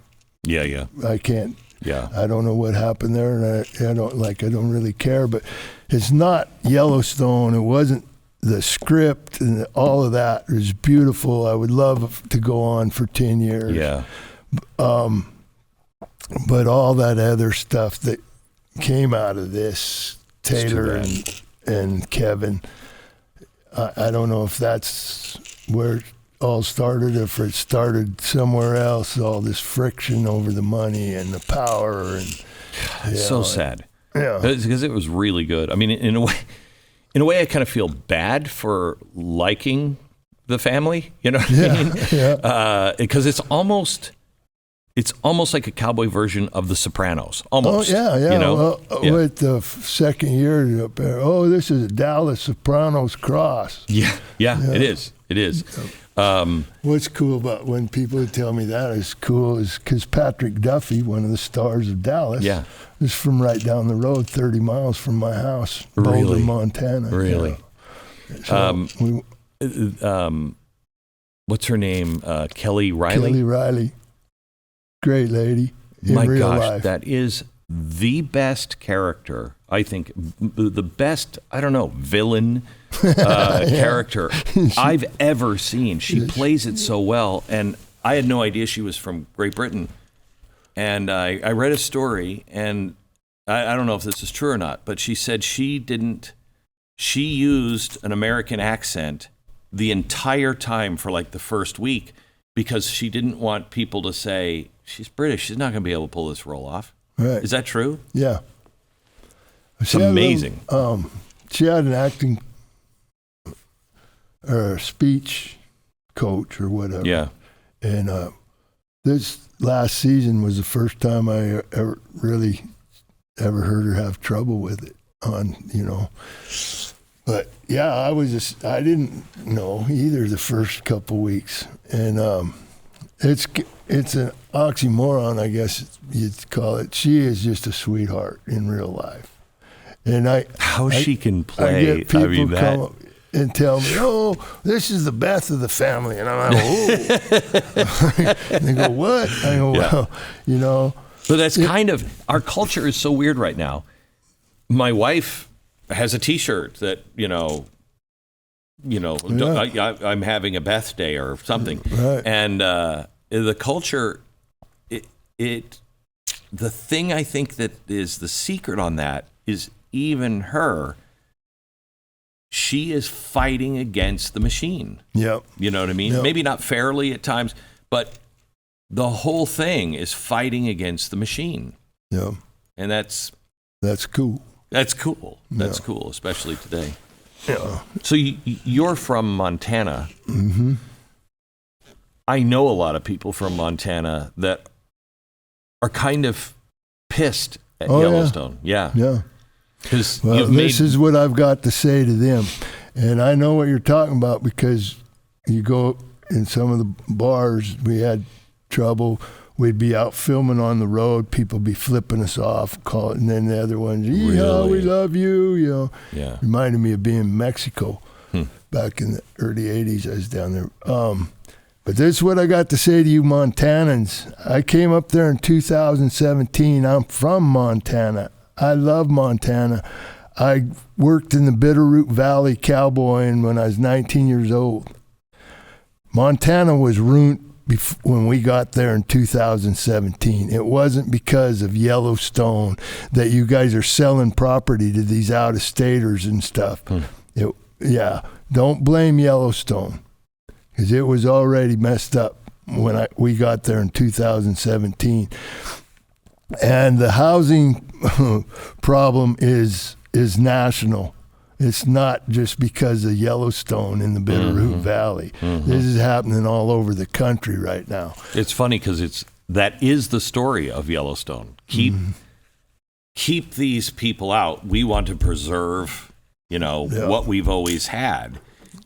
I can't. I don't know what happened there, and I don't really care. But it's not Yellowstone. It wasn't. The script and all of that is beautiful. I would love to go on for 10 years. Yeah. But all that other stuff that came out of this, Taylor and Kevin, I don't know if that's where it all started, if it started somewhere else, all this friction over the money and the power. And it's so sad. Yeah. Because it was really good. I mean, in a way, I kind of feel bad for liking the family. You know what I mean? Yeah. Because it's almost like a Cowboy version of The Sopranos. Almost. Oh, yeah. You know? With the second year up there, this is a Dallas Sopranos cross. Yeah. It is. What's cool about when people tell me that is cool is because Patrick Duffy, one of the stars of Dallas, is from right down the road, 30 miles from my house, Boulder, Montana. Really? So what's her name? Kelly Riley? Kelly Riley. Great lady in real life. That is the best character, I think, the best, I don't know, villain character I've ever seen. She plays it so well, and I had no idea she was from Great Britain. And I read a story, and I don't know if this is true or not, but she said she used an American accent the entire time for like the first week because she didn't want people to say, she's British, she's not going to be able to pull this role off. Right. Is that true? Yeah. It's amazing. She had an acting or speech coach or whatever. Yeah. And this last season was the first time I ever heard her have trouble with it But yeah, I didn't know either the first couple weeks. And it's an oxymoron, I guess you'd call it. She is just a sweetheart in real life. And she can play. I get people come up and tell me, "Oh, this is the Beth of the family," and I'm like, "Oh." And they go, "What?" I go, "Well, you know." But that's kind of, our culture is so weird right now. My wife has a T-shirt that I'm having a birthday or something, right. And the culture, the thing I think that is the secret on that is even her. She is fighting against the machine. Yep. You know what I mean? Yep. Maybe not fairly at times, but the whole thing is fighting against the machine. Yeah. And that's cool. That's cool. That's cool, especially today. Yeah. So you're from Montana. Mm-hmm. I know a lot of people from Montana that are kind of pissed at Yellowstone. Yeah. Yeah. Because this is what I've got to say to them. And I know what you're talking about because you go in some of the bars, we had trouble. We'd be out filming on the road. People be flipping us off, and then the other ones, "Yeehaw, we love you." You know, reminded me of being in Mexico back in the early '80s. I was down there. But this is what I got to say to you, Montanans. I came up there in 2017. I'm from Montana. I love Montana. I worked in the Bitterroot Valley cowboying when I was 19 years old. Montana was ruined when we got there in 2017. It wasn't because of Yellowstone that you guys are selling property to these out-of-staters and stuff. Don't blame Yellowstone because it was already messed up when we got there in 2017. And the housing problem is national. It's not just because of Yellowstone in the Bitterroot Valley. This is happening all over the country right now. It's funny because that is the story of Yellowstone. Keep these people out. We want to preserve, what we've always had,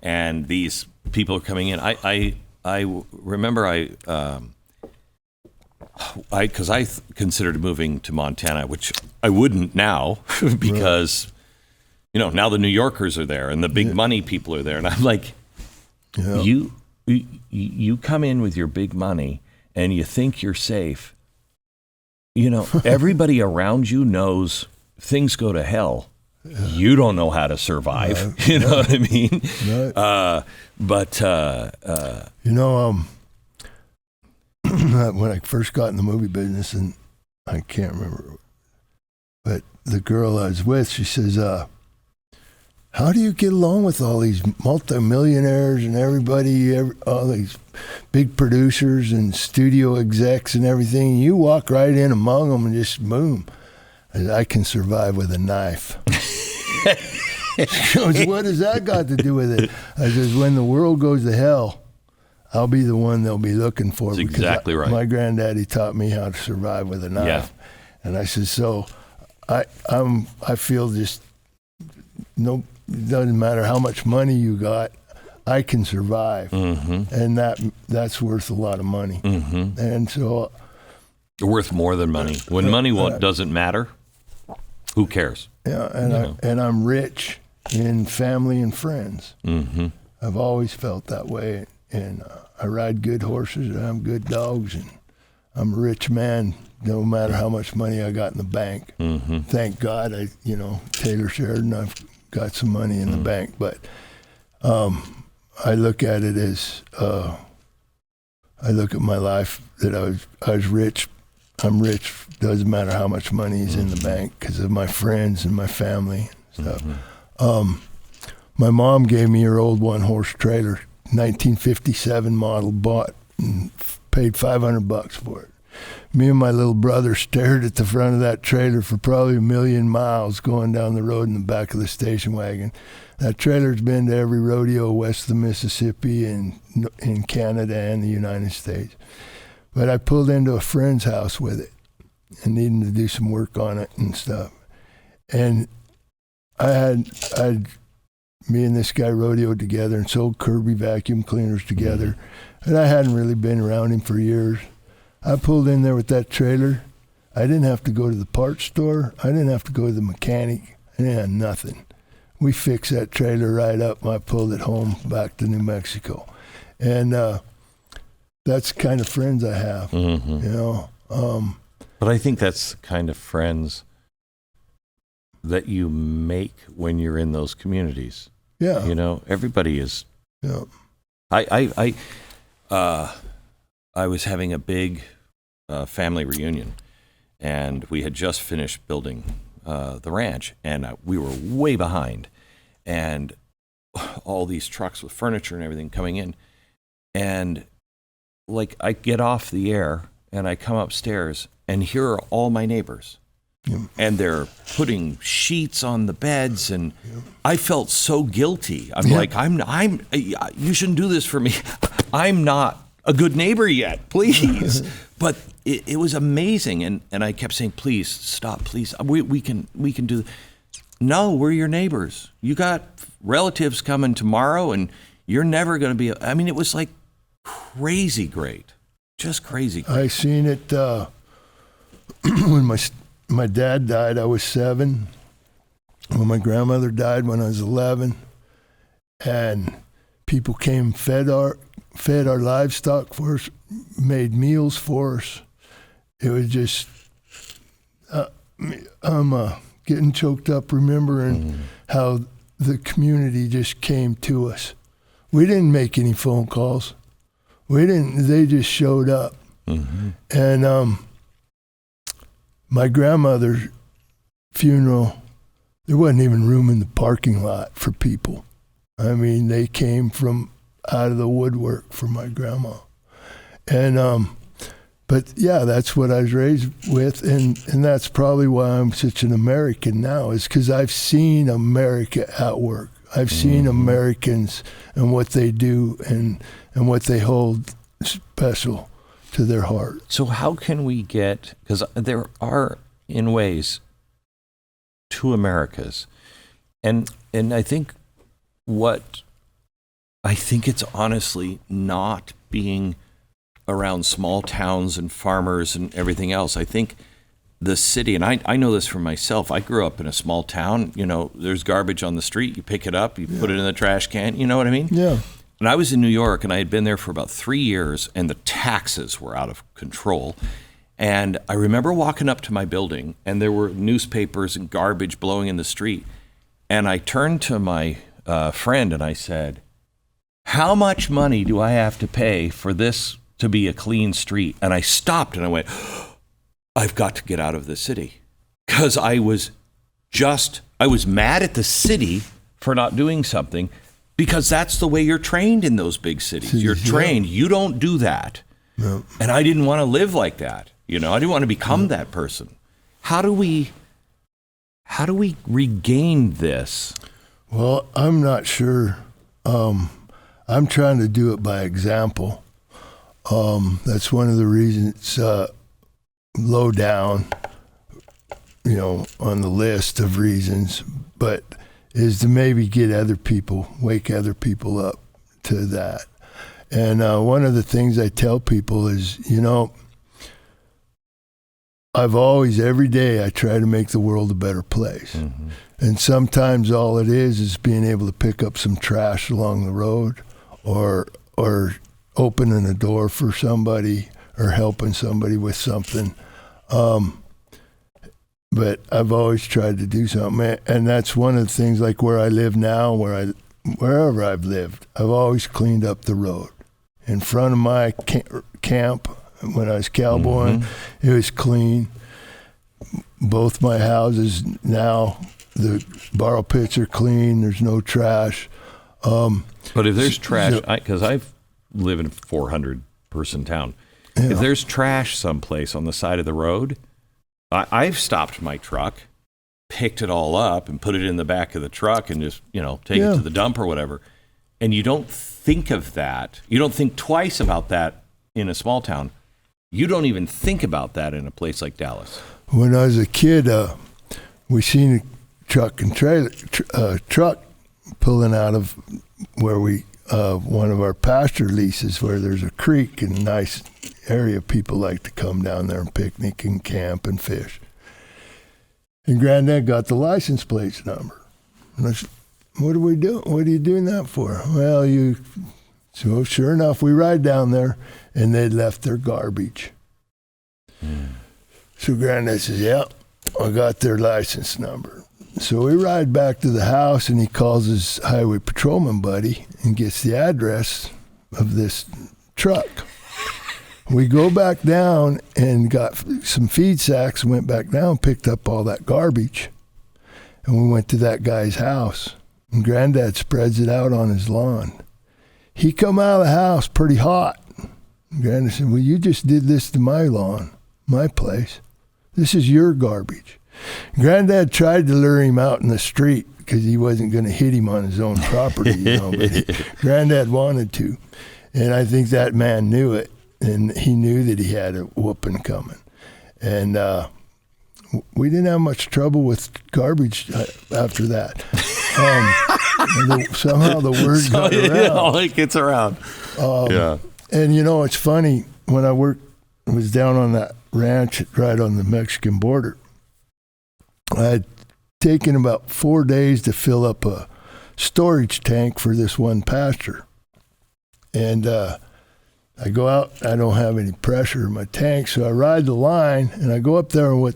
and these people are coming in. I remember because I considered moving to Montana, which I wouldn't now because. Now the New Yorkers are there and the big money people are there. And I'm like, you come in with your big money and you think you're safe. Everybody around you knows things go to hell. You don't know how to survive. You know what I mean? When I first got in the movie business, and I can't remember, but the girl I was with, she says, how do you get along with all these multimillionaires and everybody, all these big producers and studio execs and everything? You walk right in among them and just boom. I can survive with a knife. She goes, what has that got to do with it? I says, when the world goes to hell, I'll be the one they'll be looking for. That's exactly right. My granddaddy taught me how to survive with a knife. Yeah. And I said, so I feel just no. It doesn't matter how much money you got, I can survive, and that's worth a lot of money. And so, worth more than money. When money doesn't matter, who cares? Yeah, and I'm rich in family and friends. I've always felt that way, and I ride good horses and I have good dogs, and I'm a rich man. No matter how much money I got in the bank, thank God Taylor Sheridan, I've got some money in the bank, but I look at it as I look at my life that I was rich. I'm rich. Doesn't matter how much money is in the bank because of my friends and my family and stuff. My mom gave me her old one-horse trailer, 1957 model, bought and paid $500 for it. Me and my little brother stared at the front of that trailer for probably 1 million miles going down the road in the back of the station wagon. That trailer's been to every rodeo west of the Mississippi and in Canada and the United States. But I pulled into a friend's house with it and needing to do some work on it and stuff. And me and this guy rodeoed together and sold Kirby vacuum cleaners together. And I hadn't really been around him for years. I pulled in there with that trailer. I didn't have to go to the parts store. I didn't have to go to the mechanic. Yeah, nothing. We fixed that trailer right up. I pulled it home back to New Mexico. And that's the kind of friends I have, you know. But I think that's the kind of friends that you make when you're in those communities. Yeah. You know, everybody is. Yeah. I was having a big family reunion, and we had just finished building the ranch, and we were way behind, and all these trucks with furniture and everything coming in, and like I get off the air and I come upstairs, and here are all my neighbors. And they're putting sheets on the beds, and I felt so guilty. I'm like, you shouldn't do this for me. I'm not a good neighbor yet, please. But it was amazing, and I kept saying, please stop, please. We can do. No, we're your neighbors. You got relatives coming tomorrow, and you're never going to be. I mean, it was like crazy great, just crazy great. I seen it when my dad died. I was 7. When my grandmother died, when I was 11, and people came, fed our livestock for us, made meals for us. It was just, I'm getting choked up remembering how the community just came to us. We didn't make any phone calls. They just showed up. And my grandmother's funeral, there wasn't even room in the parking lot for people. I mean, they came from out of the woodwork for my grandma. And, but yeah, that's what I was raised with. And that's probably why I'm such an American now, is because I've seen America at work. I've seen Americans and what they do and what they hold special to their heart. So how can we get, because there are, in ways, 2 Americas. And I think it's honestly not being around small towns and farmers and everything else. I think the city, and I know this for myself, I grew up in a small town, you know, there's garbage on the street, you pick it up, you put it in the trash can, you know what I mean? Yeah. And I was in New York, and I had been there for about 3 years, and the taxes were out of control. And I remember walking up to my building, and there were newspapers and garbage blowing in the street. And I turned to my friend, and I said, how much money do I have to pay for this to be a clean street? And I stopped, and I went, I've got to get out of the city. Because I was mad at the city for not doing something, because that's the way you're trained in those big cities. You're trained. You don't do that. No. And I didn't want to live like that. You know, I didn't want to become that person. How do we regain this? Well, I'm not sure. I'm trying to do it by example. That's one of the reasons it's low down, you know, on the list of reasons, but is to maybe get wake other people up to that. And one of the things I tell people is, you know, every day I try to make the world a better place. And sometimes all it is being able to pick up some trash along the road or opening a door for somebody or helping somebody with something. But I've always tried to do something. And that's one of the things, like where I live now, wherever I've lived, I've always cleaned up the road. In front of my camp, when I was cowboying, it was clean. Both my houses now, the borrow pits are clean. There's no trash. But if there's trash, because I live in a 400-person town, if there's trash someplace on the side of the road, I've stopped my truck, picked it all up, and put it in the back of the truck and just, you know, take it to the dump or whatever. And you don't think of that. You don't think twice about that in a small town. You don't even think about that in a place like Dallas. When I was a kid, we seen a truck pulling out of where one of our pasture leases, where there's a creek and a nice area. People like to come down there and picnic and camp and fish. And Granddad got the license plate number. And I said, what are we doing? What are you doing that for? Well, so sure enough, we ride down there, and they'd left their garbage. So Granddad says, yeah, I got their license number. So we ride back to the house, and he calls his highway patrolman buddy and gets the address of this truck. We go back down and got some feed sacks, went back down, picked up all that garbage, and we went to that guy's house. And Granddad spreads it out on his lawn. He come out of the house pretty hot. Granddad said, well, you just did this to my lawn, my place. This is your garbage. Granddad tried to lure him out in the street because he wasn't going to hit him on his own property, but Granddad wanted to. And I think that man knew it. And he knew that he had a whooping coming. And we didn't have much trouble with garbage after that. Somehow the word got around. It gets around. And, it's funny. When I was down on that ranch right on the Mexican border, I had taken about 4 days to fill up a storage tank for this one pasture. And I go out, I don't have any pressure in my tank, so I ride the line, and I go up there, and what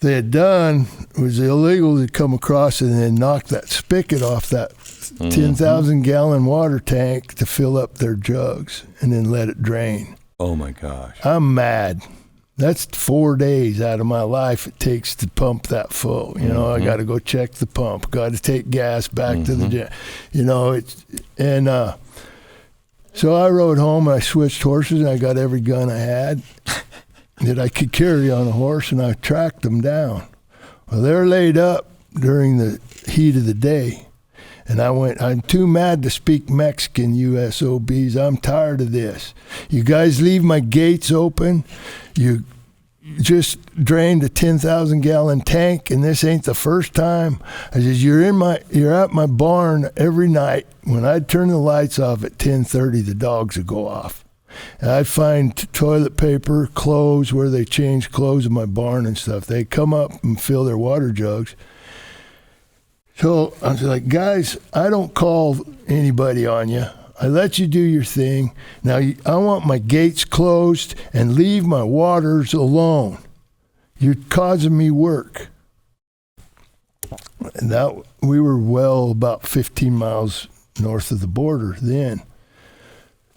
they had done was illegal to come across and then knock that spigot off that 10,000-gallon water tank to fill up their jugs and then let it drain. Oh, my gosh. I'm mad. That's 4 days out of my life it takes to pump that full. I got to go check the pump, got to take gas back to the, so I rode home, and I switched horses, and I got every gun I had that I could carry on a horse, and I tracked them down. Well, they're laid up during the heat of the day, and I'm too mad to speak Mexican, USOBs. I'm tired of this. You guys leave my gates open. You just drained a 10,000-gallon tank, and this ain't the first time. I says, you're at my barn every night. When I'd turn the lights off at 10:30, the dogs would go off. And I'd find toilet paper, clothes, where they change clothes in my barn and stuff. They'd come up and fill their water jugs. So I was like, guys, I don't call anybody on you. I let you do your thing. Now, I want my gates closed and leave my waters alone. You're causing me work. And we were well about 15 miles north of the border then.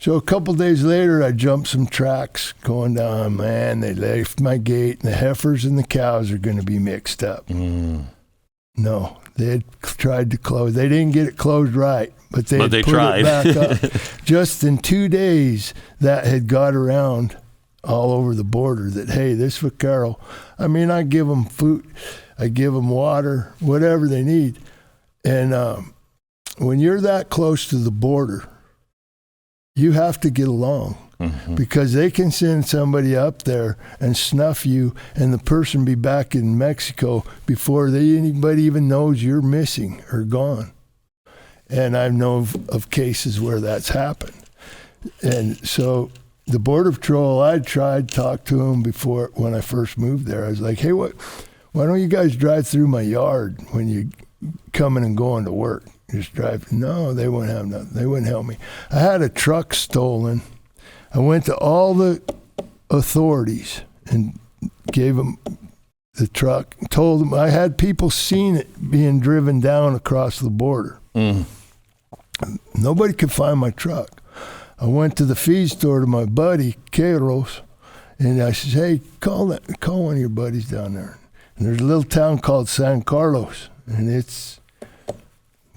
So a couple days later, I jumped some tracks going down. Man, they left my gate, and the heifers and the cows are going to be mixed up. No, they had tried to close. They didn't get it closed right. But they put tried. It back up. Just in 2 days, that had got around all over the border that, hey, this vaquero, I give them food, I give them water, whatever they need. And when you're that close to the border, you have to get along because they can send somebody up there and snuff you, and the person be back in Mexico before anybody even knows you're missing or gone. And I know of cases where that's happened. And so the Border Patrol, I tried to talk to them before when I first moved there. I was like, hey, why don't you guys drive through my yard when you coming and going to work? Just drive. No, they wouldn't have nothing. They wouldn't help me. I had a truck stolen. I went to all the authorities and gave them the truck, told them I had people seen it being driven down across the border. Nobody could find my truck. I went to the feed store to my buddy, Carlos, and I said, hey, call one of your buddies down there. And there's a little town called San Carlos, and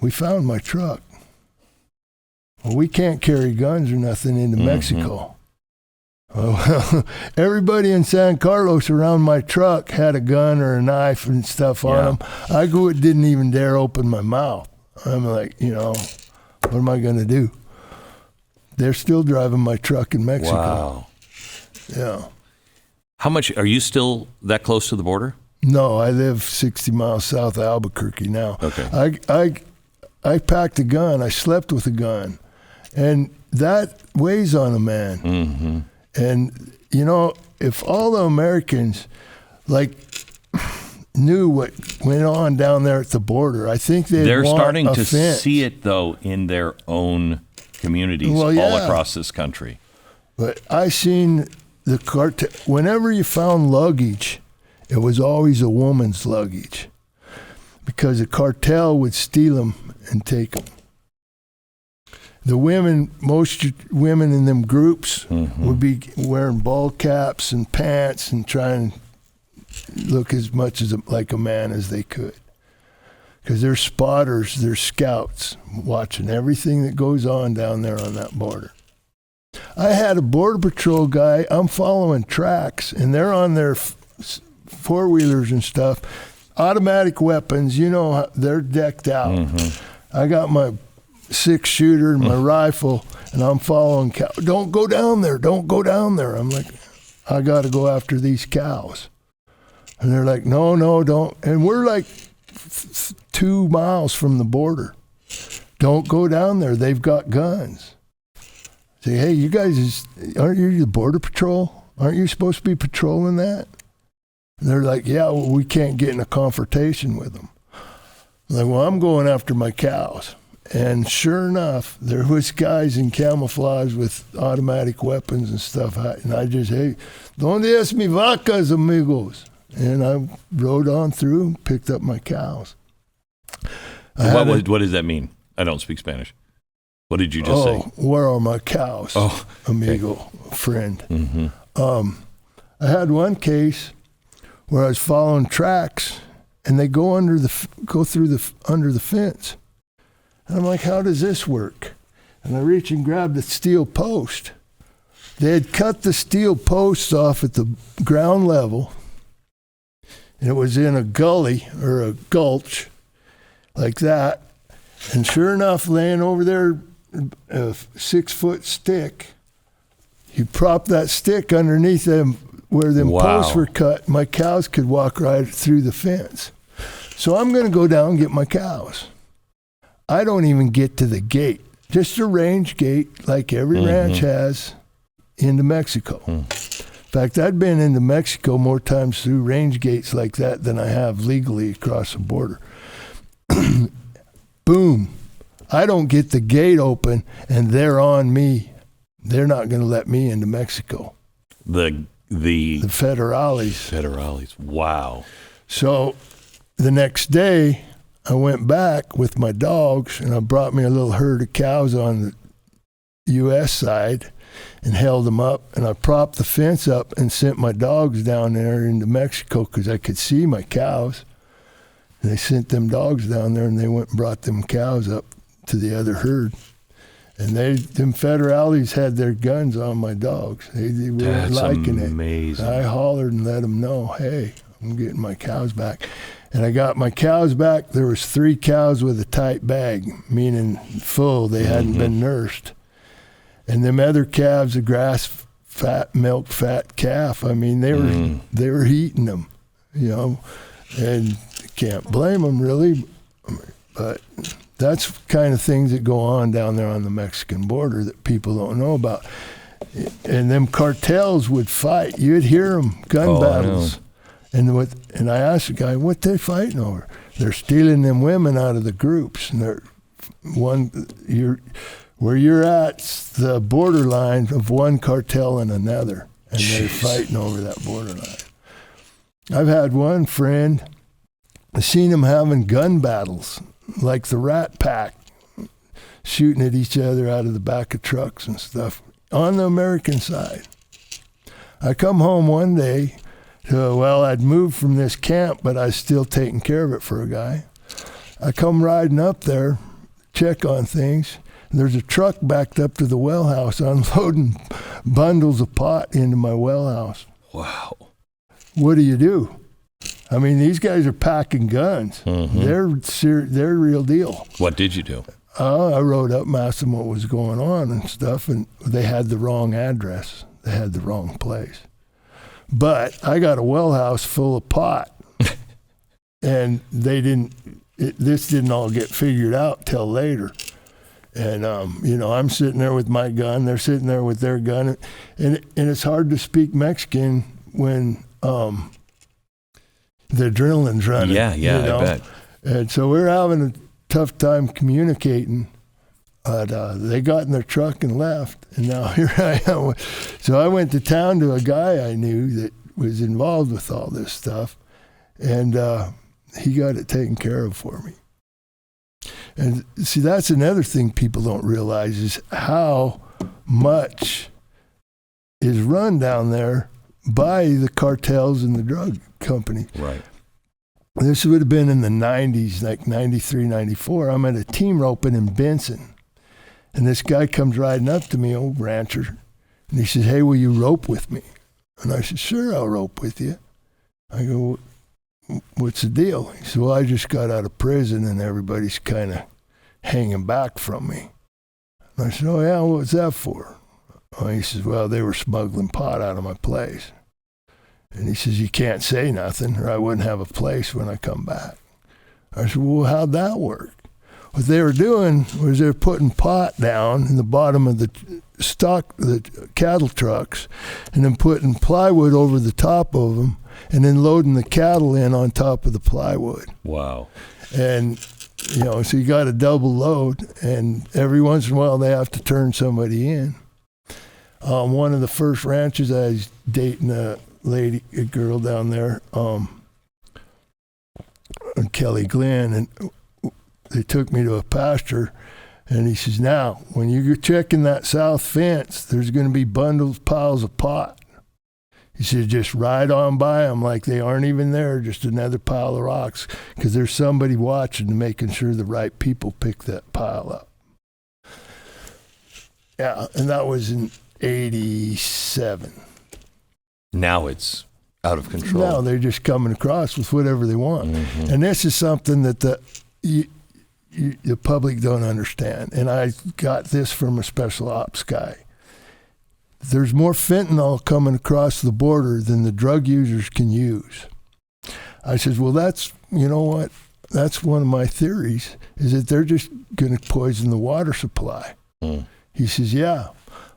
we found my truck. Well, we can't carry guns or nothing into Mexico. Well, everybody in San Carlos around my truck had a gun or a knife and stuff on them. I didn't even dare open my mouth. I'm like, what am I going to do? They're still driving my truck in Mexico. Wow. Yeah. How much, are you still that close to the border? No, I live 60 miles south of Albuquerque now. Okay. I packed a gun. I slept with a gun. And that weighs on a man. And, if all the Americans, like knew what went on down there at the border. I think they're starting to fence. see it, though, in their own communities all across this country. But I seen the cartel. Whenever you found luggage, it was always a woman's luggage because the cartel would steal them and take them. The women, most women in them groups would be wearing ball caps and pants and trying to look as much as like a man as they could. Because they're spotters, they're scouts, watching everything that goes on down there on that border. I had a Border Patrol guy, I'm following tracks, and they're on their four-wheelers and stuff, automatic weapons, you know, they're decked out. I got my 6-shooter and my rifle, and I'm following cows. Don't go down there. Don't go down there. I'm like, I got to go after these cows. And they're like, no, don't. And we're like 2 miles from the border. Don't go down there. They've got guns. Say, hey, you guys, aren't you the Border Patrol? Aren't you supposed to be patrolling that? And they're like, yeah, well, we can't get in a confrontation with them. I'm like, well, I'm going after my cows. And sure enough, there was guys in camouflage with automatic weapons and stuff. And I just, hey, ¿Dónde es mi vacas, amigos? And I rode on through and picked up my cows. What does that mean? I don't speak Spanish. What did you just say? Where are my cows, amigo, friend? I had one case where I was following tracks, and they go under the fence. And I'm like, how does this work? And I reach and grab the steel post. They had cut the steel posts off at the ground level, and it was in a gully or a gulch like that. And sure enough, laying over there, a 6-foot stick, you prop that stick underneath them where them posts were cut. My cows could walk right through the fence. So I'm going to go down and get my cows. I don't even get to the gate, just a range gate like every ranch has into Mexico. In fact, I've been into Mexico more times through range gates like that than I have legally across the border. Boom. I don't get the gate open, and they're on me. They're not going to let me into Mexico. The federales. Federales. Wow. So the next day, I went back with my dogs, and I brought me a little herd of cows on the U.S. side and held them up, and I propped the fence up and sent my dogs down there into Mexico because I could see my cows. And they sent them dogs down there, and they went and brought them cows up to the other herd. And them federales had their guns on my dogs. They were liking it. Amazing. I hollered and let them know, hey, I'm getting my cows back. And I got my cows back. There was 3 cows with a tight bag, meaning full. They hadn't been nursed. And them other calves, a grass milk fat calf, I mean, they were eating them, you know, and can't blame them really. But that's kind of things that go on down there on the Mexican border that people don't know about. And them cartels would fight. You'd hear them, gun battles. And I asked the guy, what they fighting over? They're stealing them women out of the groups. And where you're at's the borderline of one cartel and another. And they're fighting over that borderline. I've had one friend, I've seen them having gun battles, like the Rat Pack, shooting at each other out of the back of trucks and stuff on the American side. I come home one day, I'd moved from this camp, but I was still taking care of it for a guy. I come riding up there, check on things, and there's a truck backed up to the well house unloading bundles of pot into my well house. Wow. What do you do? I mean, these guys are packing guns. They're real deal. What did you do? I rode up and asked them what was going on and stuff, and they had the wrong address. They had the wrong place. But I got a well house full of pot, and this didn't all get figured out till later. And, I'm sitting there with my gun. They're sitting there with their gun. And it's hard to speak Mexican when the adrenaline's running. Yeah, I bet. And so we're having a tough time communicating. But they got in their truck and left, and now here I am. So I went to town to a guy I knew that was involved with all this stuff, and he got it taken care of for me. And see, that's another thing people don't realize is how much is run down there by the cartels and the drug companies. Right. This would have been in the 90s, like 93, 94. I'm at a team roping in Benson. And this guy comes riding up to me, old rancher, and he says, "Hey, will you rope with me?" And I said, "Sure, I'll rope with you." I go, "What's the deal?" He said, "Well, I just got out of prison and everybody's kind of hanging back from me." And I said, "Oh, yeah, what was that for?" Oh, he says, "Well, they were smuggling pot out of my place." And he says, "You can't say nothing or I wouldn't have a place when I come back." I said, "Well, how'd that work?" What they were doing was they were putting pot down in the bottom of the cattle trucks, and then putting plywood over the top of them, and then loading the cattle in on top of the plywood. Wow. And, so you got a double load, and every once in a while they have to turn somebody in. One of the first ranches I was dating a girl down there, Kelly Glenn, and they took me to a pasture, and he says, "Now, when you're checking that south fence, there's going to be piles of pot." He said, "Just ride on by them like they aren't even there, just another pile of rocks, because there's somebody watching and making sure the right people pick that pile up." Yeah, and that was in 87. Now it's out of control. Now they're just coming across with whatever they want. Mm-hmm. And this is something that the public don't understand. And I got this from a special ops guy. There's more fentanyl coming across the border than the drug users can use. I said, well, you know what? That's one of my theories, is that they're just going to poison the water supply. Mm. He says, yeah,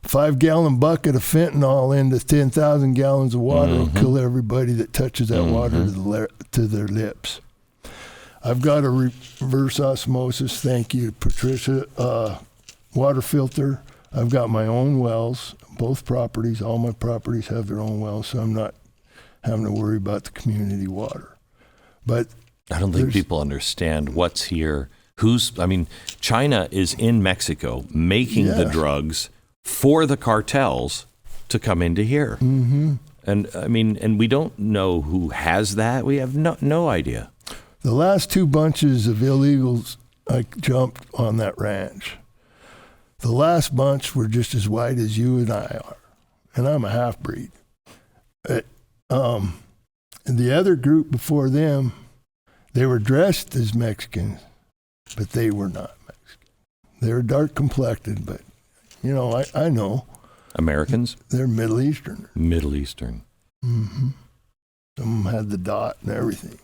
5-gallon bucket of fentanyl into 10,000 gallons of water will kill everybody that touches that water to their lips. I've got a reverse osmosis, thank you, Patricia, water filter. I've got my own wells, both properties. All my properties have their own wells, so I'm not having to worry about the community water. But I don't think people understand what's here. China is in Mexico making the drugs for the cartels to come into here. Mm-hmm. And we don't know who has that. We have no idea. The last 2 bunches of illegals I jumped on that ranch, the last bunch were just as white as you and I are, and I'm a half-breed. And the other group before them, they were dressed as Mexicans, but they were not Mexican. They were dark-complected, but, I know. Americans? They're Middle Eastern. Middle Eastern. Mm-hmm. Some of them had the dot and everything.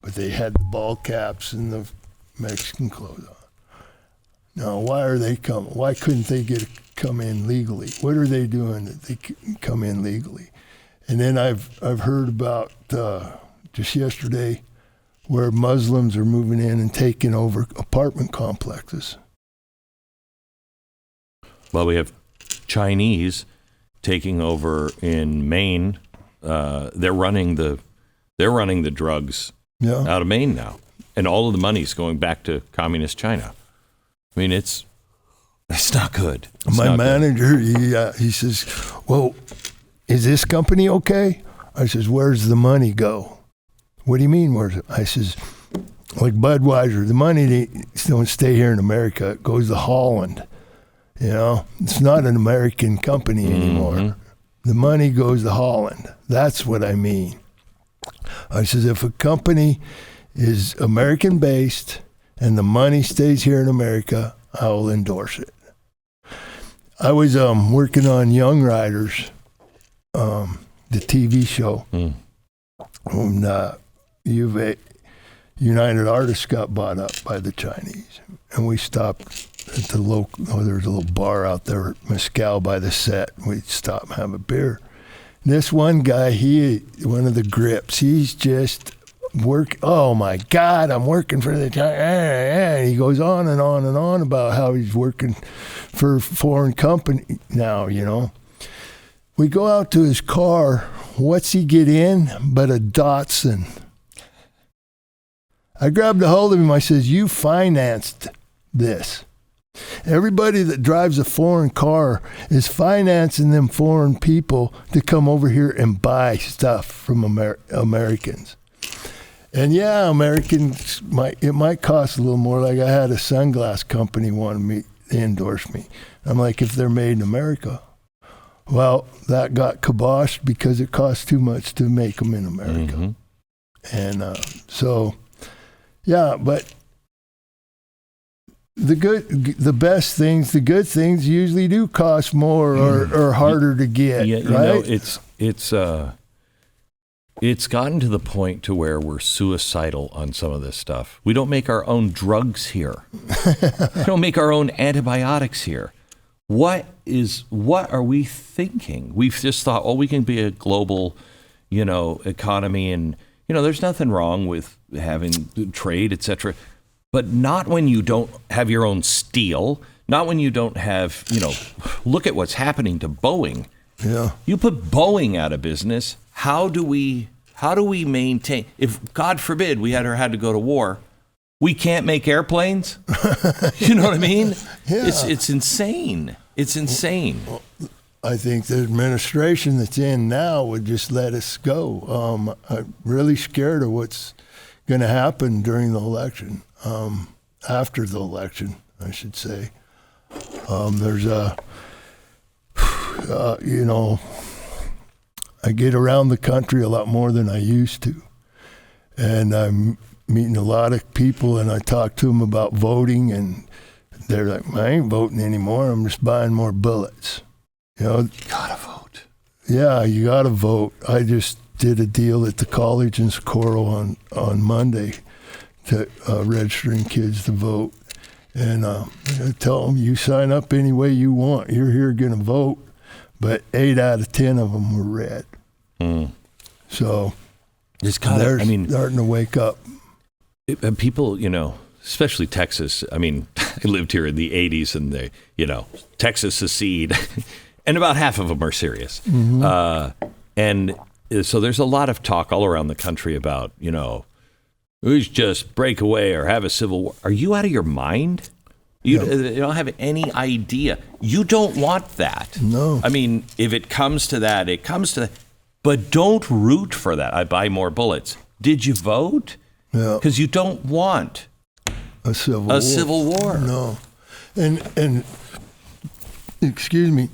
But they had the ball caps and the Mexican clothes on. Now, why are they coming? Why couldn't they come in legally? What are they doing that they can come in legally? And then I've heard about just yesterday where Muslims are moving in and taking over apartment complexes. Well, we have Chinese taking over in Maine. They're running the drugs out of Maine now, and all of the money's going back to communist China. I mean, it's not good. My manager, he says, "Well, is this company okay?" I says, "Where's the money go?" "What do you mean, where's it?" I says, "Like Budweiser, the money don't stay here in America. It goes to Holland. It's not an American company anymore. Mm-hmm. The money goes to Holland. That's what I mean." I says, if a company is American-based and the money stays here in America, I will endorse it. I was working on Young Riders, the TV show. When United Artists got bought up by the Chinese. And we stopped at the local, there was a little bar out there, Mescal by the set. We'd stop and have a beer. This one guy, one of the grips, he's just oh my God, I'm working for the China. And he goes on and on and on about how he's working for a foreign company now, We go out to his car. What's he get in but a Datsun? I grabbed a hold of him. I says, you financed this. Everybody that drives a foreign car is financing them foreign people to come over here and buy stuff from Americans. And yeah, Americans might cost a little more. Like I had a sunglass company wanted to endorse me. I'm like, if they're made in America. Well, that got kiboshed because it costs too much to make them in America. Mm-hmm. And so, yeah, but the good things usually do cost more or harder to get, right? It's gotten to the point to where we're suicidal on some of this stuff. We don't make our own drugs here. We don't make our own antibiotics here. What are we thinking? We've just thought, we can be a global, economy, and there's nothing wrong with having trade, etc. But not when you don't have your own steel. Not when you don't have, look at what's happening to Boeing. Yeah. You put Boeing out of business. How do we maintain? If God forbid we had to go to war, we can't make airplanes. You know what I mean? Yeah. It's insane. It's insane. Well, I think the administration that's in now would just let us go. I'm really scared of what's going to happen during the election. After the election, I should say. There's I get around the country a lot more than I used to. And I'm meeting a lot of people, and I talk to them about voting, and they're like, I ain't voting anymore. I'm just buying more bullets. You gotta vote. Yeah, you gotta vote. I just did a deal at the college in Socorro on Monday to registering kids to vote. And I tell them, you sign up any way you want. You're here going to vote. But 8 out of 10 of them were red. Mm. So they're starting to wake up. People, especially Texas. I mean, I lived here in the 80s, and Texas secede. And about half of them are serious. Mm-hmm. And so there's a lot of talk all around the country about, who's just break away or have a civil war. Are you out of your mind? You don't have any idea. You don't want that. No. I mean, if it comes to that, it comes to that. But don't root for that. I buy more bullets. Did you vote? Yeah. Because you don't want a civil war. No. And excuse me,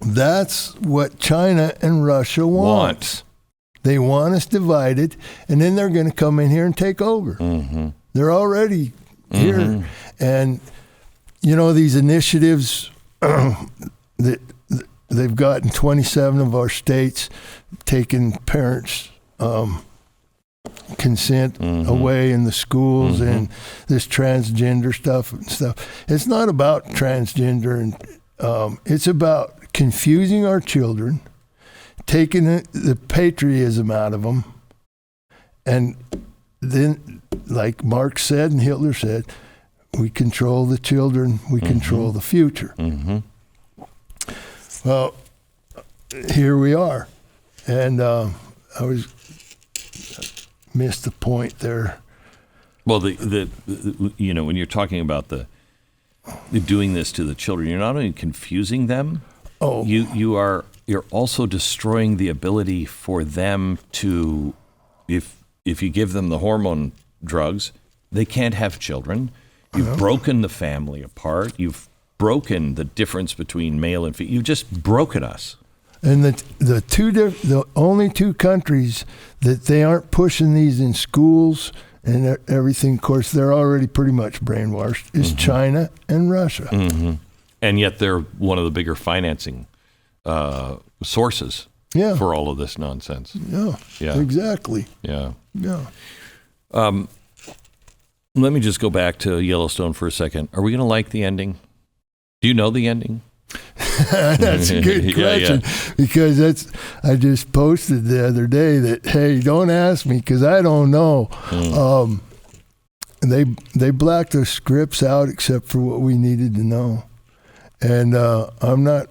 that's what China and Russia want. They want us divided, and then they're going to come in here and take over. Mm-hmm. They're already here. Mm-hmm. And, these initiatives that they've got in 27 of our states, taking parents' consent mm-hmm. away in the schools mm-hmm. and this transgender stuff. It's not about transgender, and it's about confusing our children, taking the patriotism out of them, and then, like Marx said and Hitler said, we control the children, we mm-hmm. control the future. Mm-hmm. Well, here we are. And I missed the point there. Well, the when you're talking about the doing this to the children, you're not only confusing them, you're also destroying the ability for them to, if you give them the hormone drugs, they can't have children. You've broken the family apart. You've broken the difference between male and female. You've just broken us. And the only two countries that they aren't pushing these in schools and everything, of course, they're already pretty much brainwashed, is mm-hmm. China and Russia. Mm-hmm. And yet they're one of the bigger financing sources for all of this nonsense. Yeah, exactly. Yeah. Yeah. Let me just go back to Yellowstone for a second. Are we going to like the ending? Do you know the ending? That's a good question because I just posted the other day that, hey, don't ask me because I don't know. They blacked the scripts out except for what we needed to know, and I'm not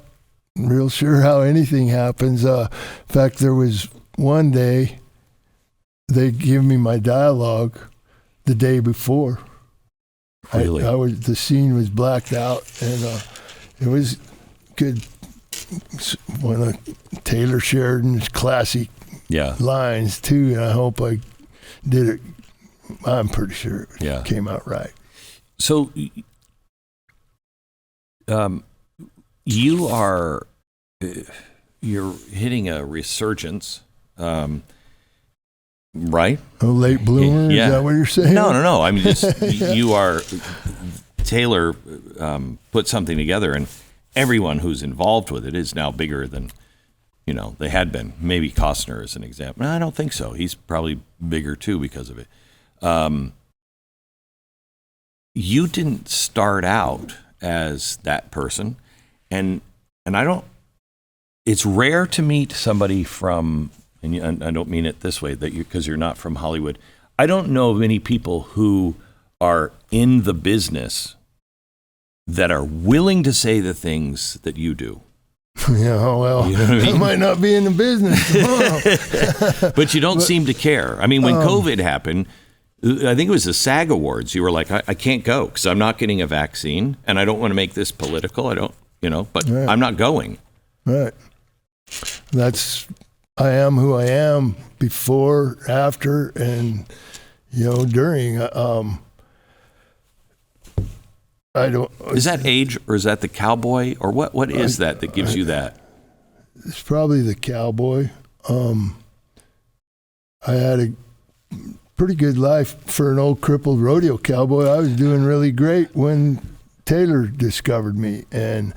real sure how anything happens. In fact, there was one day they give me my dialogue the day before. Really? The scene was blacked out, and it was good. One of Taylor Sheridan's classic lines too, and I hope I did it. I'm pretty sure it came out right. So, you're hitting a resurgence, right? A late bloomer? Yeah. Is that what you're saying? No. I mean, you are. Taylor put something together, and everyone who's involved with it is now bigger than they had been. Maybe Costner is an example. No, I don't think so. He's probably bigger too because of it. You didn't start out as that person, and I don't. It's rare to meet somebody from, and I don't mean it this way, that because you're not from Hollywood. I don't know of many people who are in the business that are willing to say the things that you do. Yeah, well, you know what I mean? I might not be in the business tomorrow. But you don't seem to care. I mean, when COVID happened, I think it was the SAG Awards. You were like, I can't go because I'm not getting a vaccine, and I don't want to make this political. I don't, but right. I'm not going. Right. I am who I am before, after, and, during. I don't. Is that age, or is that the Cowboy, or what is that gives you that? It's probably the Cowboy. I had a pretty good life for an old crippled rodeo cowboy. I was doing really great when Taylor discovered me, and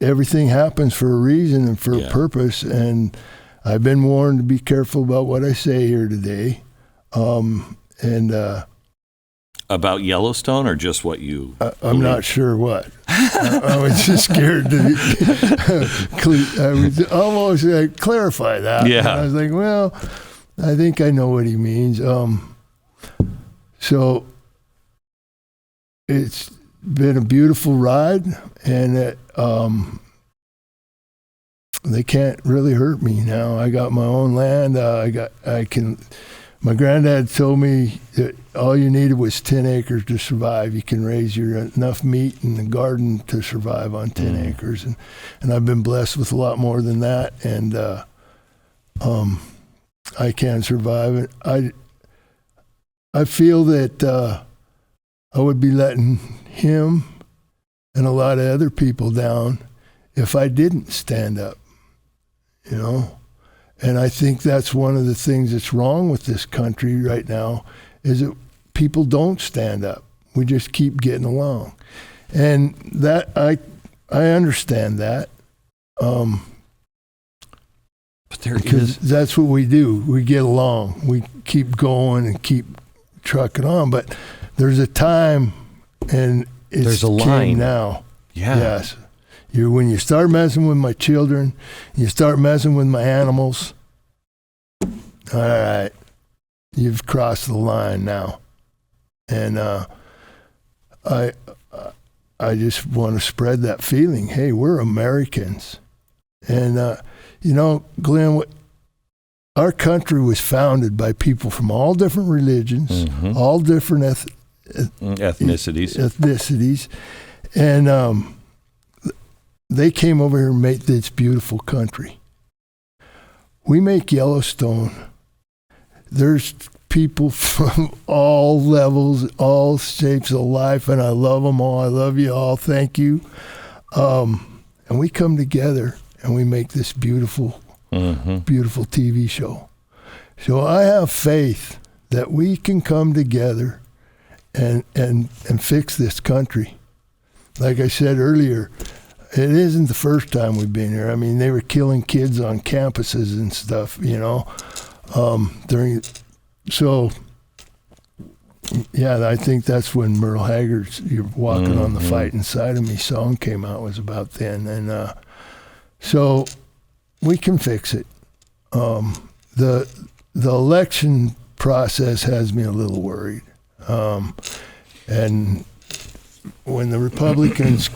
everything happens for a reason and for a purpose, and I've been warned to be careful about what I say here today. About Yellowstone, or just what you I'm not sure what. I was just scared to I was almost clarify that. Yeah. And I was like, well, I think I know what he means. So it's been a beautiful ride, and they can't really hurt me now. I got my own land. My granddad told me that all you needed was 10 acres to survive. You can raise enough meat in the garden to survive on 10 acres. And I've been blessed with a lot more than that. And I can survive it. I feel that I would be letting him and a lot of other people down if I didn't stand up, And I think that's one of the things that's wrong with this country right now is that people don't stand up. We just keep getting along. And that I understand that. But because that's what we do. We get along. We keep going and keep trucking on. But there's a time, and there's a line now. Yeah. Yes. When you start messing with my children, you start messing with my animals, all right, you've crossed the line now. And I just want to spread that feeling. Hey, we're Americans. And, Glenn, our country was founded by people from all different religions, all different ethnicities. And they came over here and made this beautiful country. We make Yellowstone. There's people from all levels, all shapes of life, and I love them all. I love you all. Thank you. And we come together and we make this beautiful, beautiful TV show. So I have faith that we can come together and fix this country. Like I said earlier, it isn't the first time we've been here. I mean, they were killing kids on campuses and stuff, Yeah, I think that's when Merle Haggard's "You're Walking on the Fight Inside of Me" song came out, was about then. And so we can fix it. The election process has me a little worried. And when the Republicans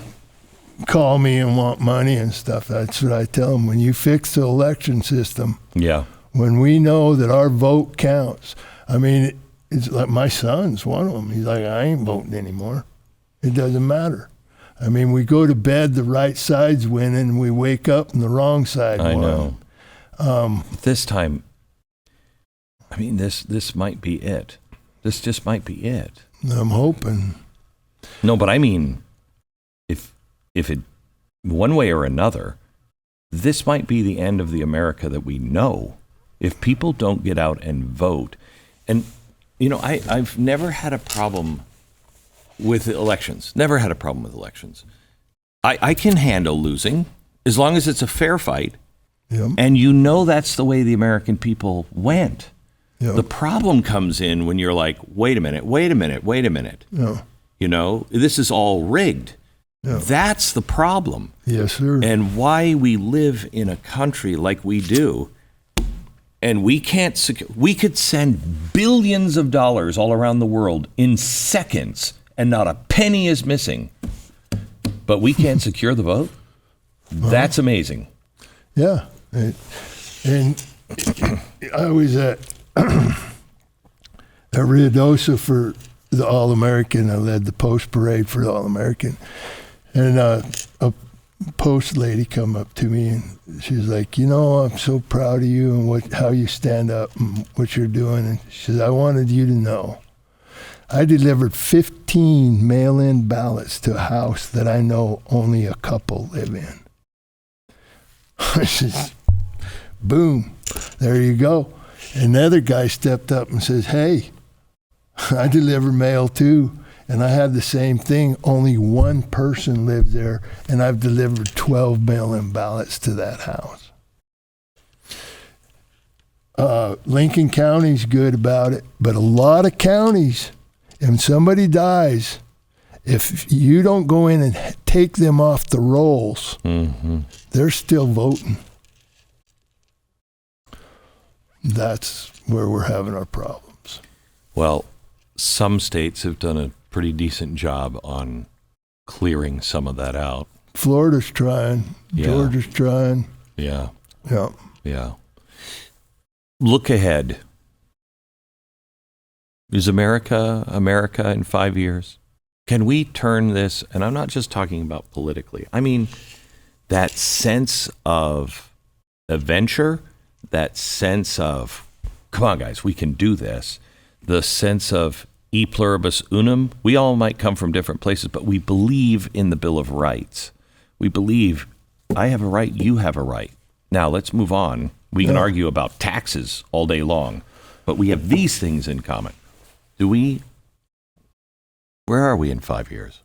call me and want money and stuff, that's what I tell them. When you fix the election system, when we know that our vote counts, I mean, it's like my son's one of them. He's like, I ain't voting anymore. It doesn't matter. I mean, we go to bed, the right side's winning, and we wake up and the wrong side won. I know. This time, I mean, this might be it. This just might be it. I'm hoping. No, but I mean, if it, one way or another, this might be the end of the America that we know. If people don't get out and vote, and you know, I've never had a problem with elections. Never had a problem with elections. I can handle losing as long as it's a fair fight. Yep. And you know that's the way the American people went. Yep. The problem comes in when you're like, wait a minute. Yeah. You know, this is all rigged. Yeah. That's the problem. Yes, sir. And why we live in a country like we do. And we could send billions of dollars all around the world in seconds and not a penny is missing. But we can't secure the vote? That's amazing. Yeah. And I was at Ruidoso for the All-American. I led the post parade for the All-American. And a post lady come up to me and she's like, you know, I'm so proud of you and how you stand up and what you're doing. And she says, I wanted you to know I delivered 15 mail-in ballots to a house that I know only a couple live in. I says, boom, there you go. Another guy stepped up and says, hey, I deliver mail too. And I had the same thing. Only one person lived there, and I've delivered 12 mail-in ballots to that house. Lincoln County's good about it, but a lot of counties, if somebody dies, if you don't go in and take them off the rolls, they're still voting. That's where we're having our problems. Well, some states have done a pretty decent job on clearing some of that out. Florida's trying. Yeah. Georgia's trying. Yeah. Yeah. Yeah. Look ahead. Is America in 5 years? Can we turn this, and I'm not just talking about politically, I mean that sense of adventure, that sense of, come on guys, we can do this, the sense of e pluribus unum. We all might come from different places, but we believe in the Bill of Rights. We believe I have a right, you have a right. Now let's move on. We can argue about taxes all day long, but we have these things in common. Do we? Where are we in 5 years?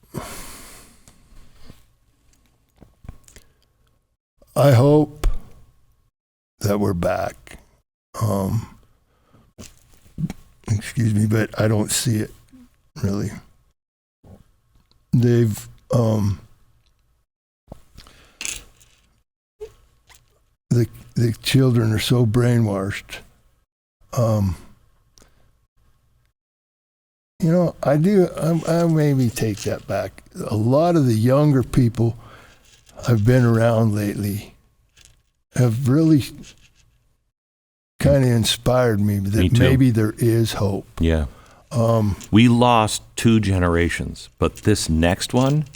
I hope that we're back. Excuse me, but I don't see it really. They've the children are so brainwashed. You know, I maybe take that back. A lot of the younger people I've been around lately have really kind of inspired me that maybe there is hope. Yeah. We lost 2 generations, but this next one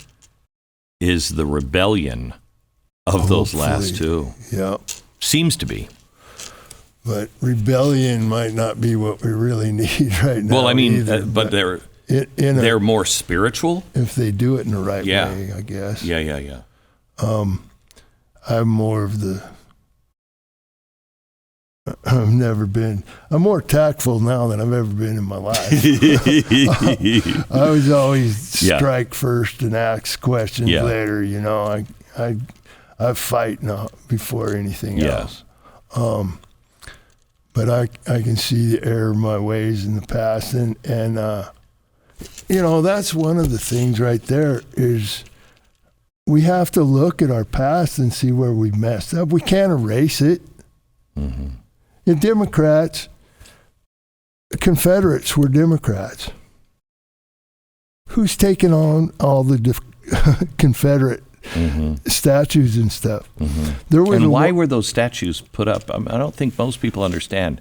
is the rebellion of those last 2. Yeah. Seems to be. But rebellion might not be what we really need right now. Well, I mean, either, but they're more spiritual if they do it in the right way, I guess. Yeah. I'm more of I'm more tactful now than I've ever been in my life. I was always strike first and ask questions later. You know, I fight now before anything else. But I can see the error of my ways in the past, and that's one of the things right there is we have to look at our past and see where we messed up. We can't erase it. Mm-hmm. The Democrats, Confederates were Democrats. Who's taking on all the Confederate statues and stuff? And why were those statues put up? I don't think most people understand.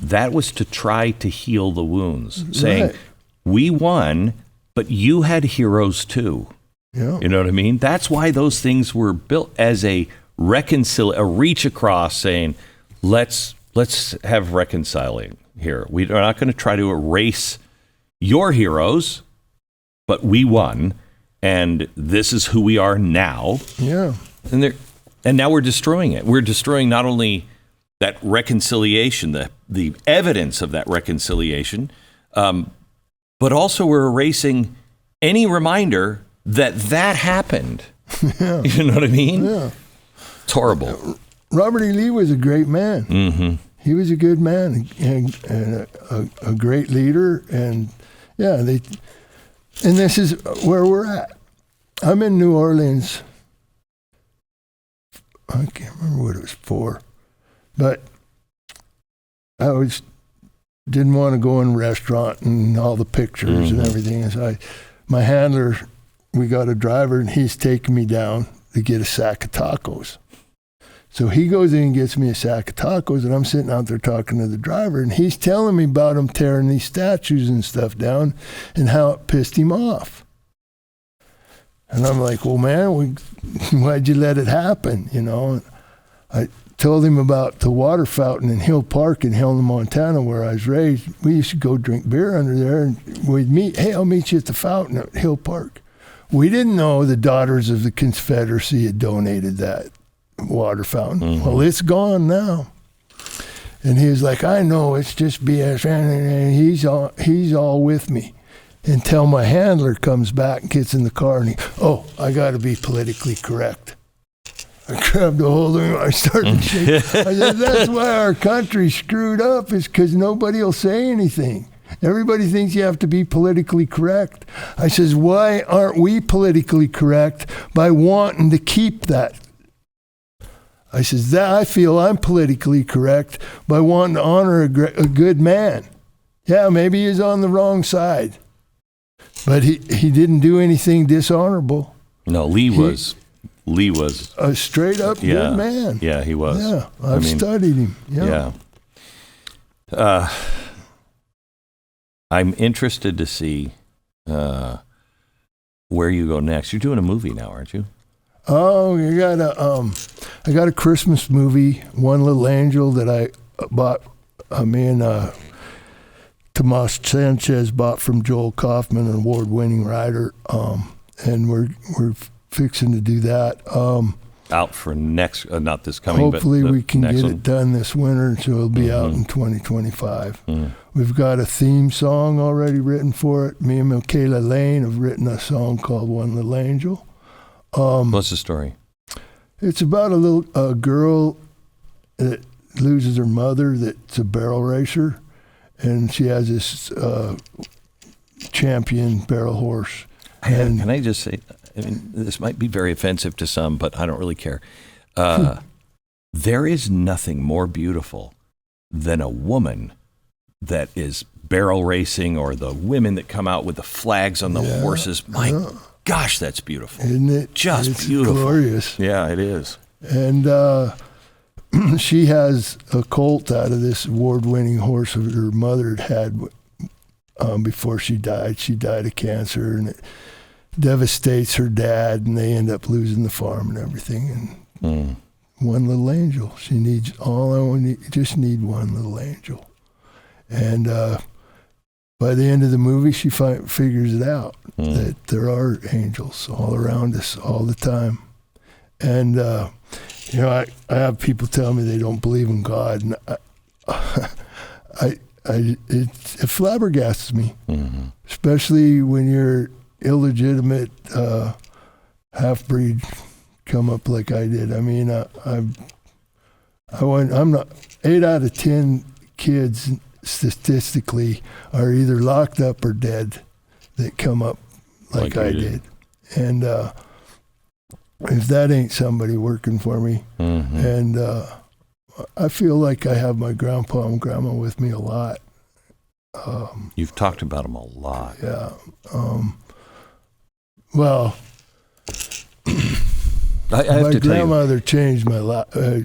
That was to try to heal the wounds, saying, we won, but you had heroes too. Yeah. You know what I mean? That's why those things were built as a reach across, saying, let's have reconciling here. We are not going to try to erase your heroes, but we won, and this is who we are now. Yeah. And now we're destroying it. We're destroying not only that reconciliation, the evidence of that reconciliation, but also we're erasing any reminder that happened. Yeah. You know what I mean? Yeah. It's horrible. Robert E. Lee was a great man. Mm-hmm. He was a good man and a great leader. And and this is where we're at. I'm in New Orleans. I can't remember what it was for, but I didn't want to go in a restaurant and all the pictures and everything. And so my handler, we got a driver, and he's taking me down to get a sack of tacos. So he goes in and gets me a sack of tacos, and I'm sitting out there talking to the driver, and he's telling me about him tearing these statues and stuff down and how it pissed him off. And I'm like, well, man, why'd you let it happen? And I told him about the water fountain in Hill Park in Helena, Montana, where I was raised. We used to go drink beer under there, and we'd meet. Hey, I'll meet you at the fountain at Hill Park. We didn't know the Daughters of the Confederacy had donated that water fountain. Well, it's gone now. And he was like, I know, it's just BS. And he's all with me until my handler comes back and gets in the car, and I got to be politically correct. I grabbed the whole thing. I started shaking. I said, that's why our country's screwed up, is because nobody will say anything. Everybody thinks you have to be politically correct. I says, why aren't we politically correct by wanting to keep that? I says, I feel I'm politically correct by wanting to honor a good man. Yeah, maybe he's on the wrong side, but he didn't do anything dishonorable. No, Lee was a straight up good man. Yeah, he was. Yeah, I've studied him. Yeah. I'm interested to see where you go next. You're doing a movie now, aren't you? Oh, I got a Christmas movie, One Little Angel, that I bought. Me and Tomas Sanchez bought from Joel Kaufman, an award-winning writer, and we're fixing to do that. Out for next, not this coming, hopefully but we can get one. It done this winter, so it'll be out in 2025. We've got a theme song already written for it. Me and Michaela Lane have written a song called One Little Angel. What's the story? It's about a girl that loses her mother that's a barrel racer, and she has this champion barrel horse. Can I just say, this might be very offensive to some, but I don't really care. There is nothing more beautiful than a woman that is barrel racing, or the women that come out with the flags on the horses. My gosh, that's beautiful. Isn't it? It's beautiful. Glorious. Yeah, it is. And she has a colt out of this award-winning horse that her mother had before she died. She died of cancer, and it devastates her dad, and they end up losing the farm and everything. And One Little Angel. She needs just need one little angel. And by the end of the movie, she figures it out that there are angels all around us all the time. And I have people tell me they don't believe in God, and it flabbergasts me, especially when you're illegitimate half-breed come up like I did. I mean, I'm not 8 out of 10 kids statistically are either locked up or dead. that come up like I you did. And if that ain't somebody working for me, and I feel like I have my grandpa and grandma with me a lot. You've talked about them a lot. Yeah. Well, I have my to tell you. grandmother changed my life. I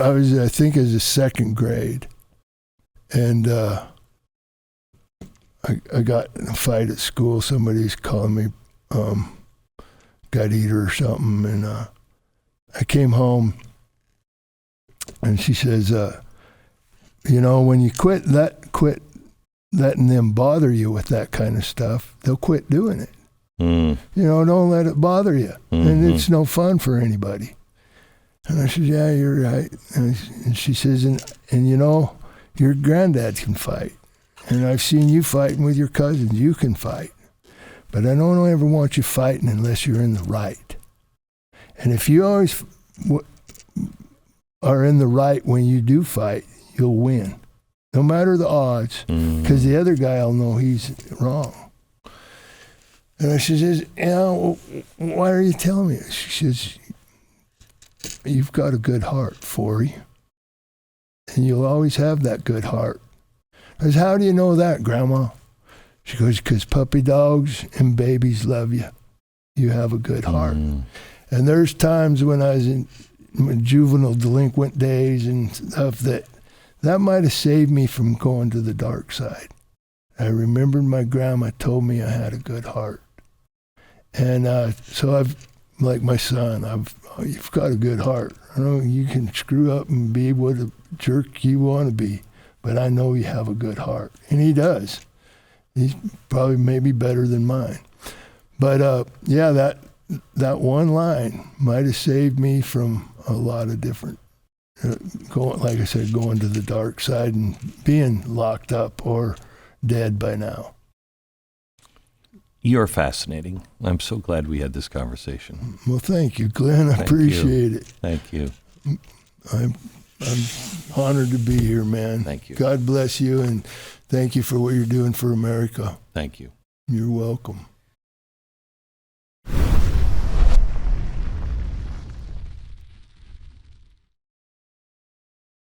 was, I think, as a second grade, and I got in a fight at school. Somebody's calling me gut eater or something, and I came home, and she says, when you quit letting them bother you with that kind of stuff, they'll quit doing it. Don't let it bother you. And it's no fun for anybody. And I said, yeah, you're right. And she says, and your granddad can fight. And I've seen you fighting with your cousins. You can fight. But I don't ever want you fighting unless you're in the right. And if you always are in the right when you do fight, you'll win. No matter the odds, because the other guy will know he's wrong. And I says, why are you telling me? She says, you've got a good heart, Forey. And you'll always have that good heart. I says, how do you know that, Grandma? She goes, because puppy dogs and babies love you. You have a good heart. And there's times when I was in my juvenile delinquent days and stuff that might have saved me from going to the dark side. I remembered my grandma told me I had a good heart. And so I've, like my son, you've got a good heart. I know you can screw up and be what a jerk you want to be, but I know you have a good heart. And he does. He's probably maybe better than mine. But that one line might have saved me from a lot of different, like I said, going to the dark side and being locked up or dead by now. You're fascinating. I'm so glad we had this conversation. Well, thank you, Glenn. I appreciate it. Thank you. I'm honored to be here, man. Thank you. God bless you, and thank you for what you're doing for America. Thank you. You're welcome.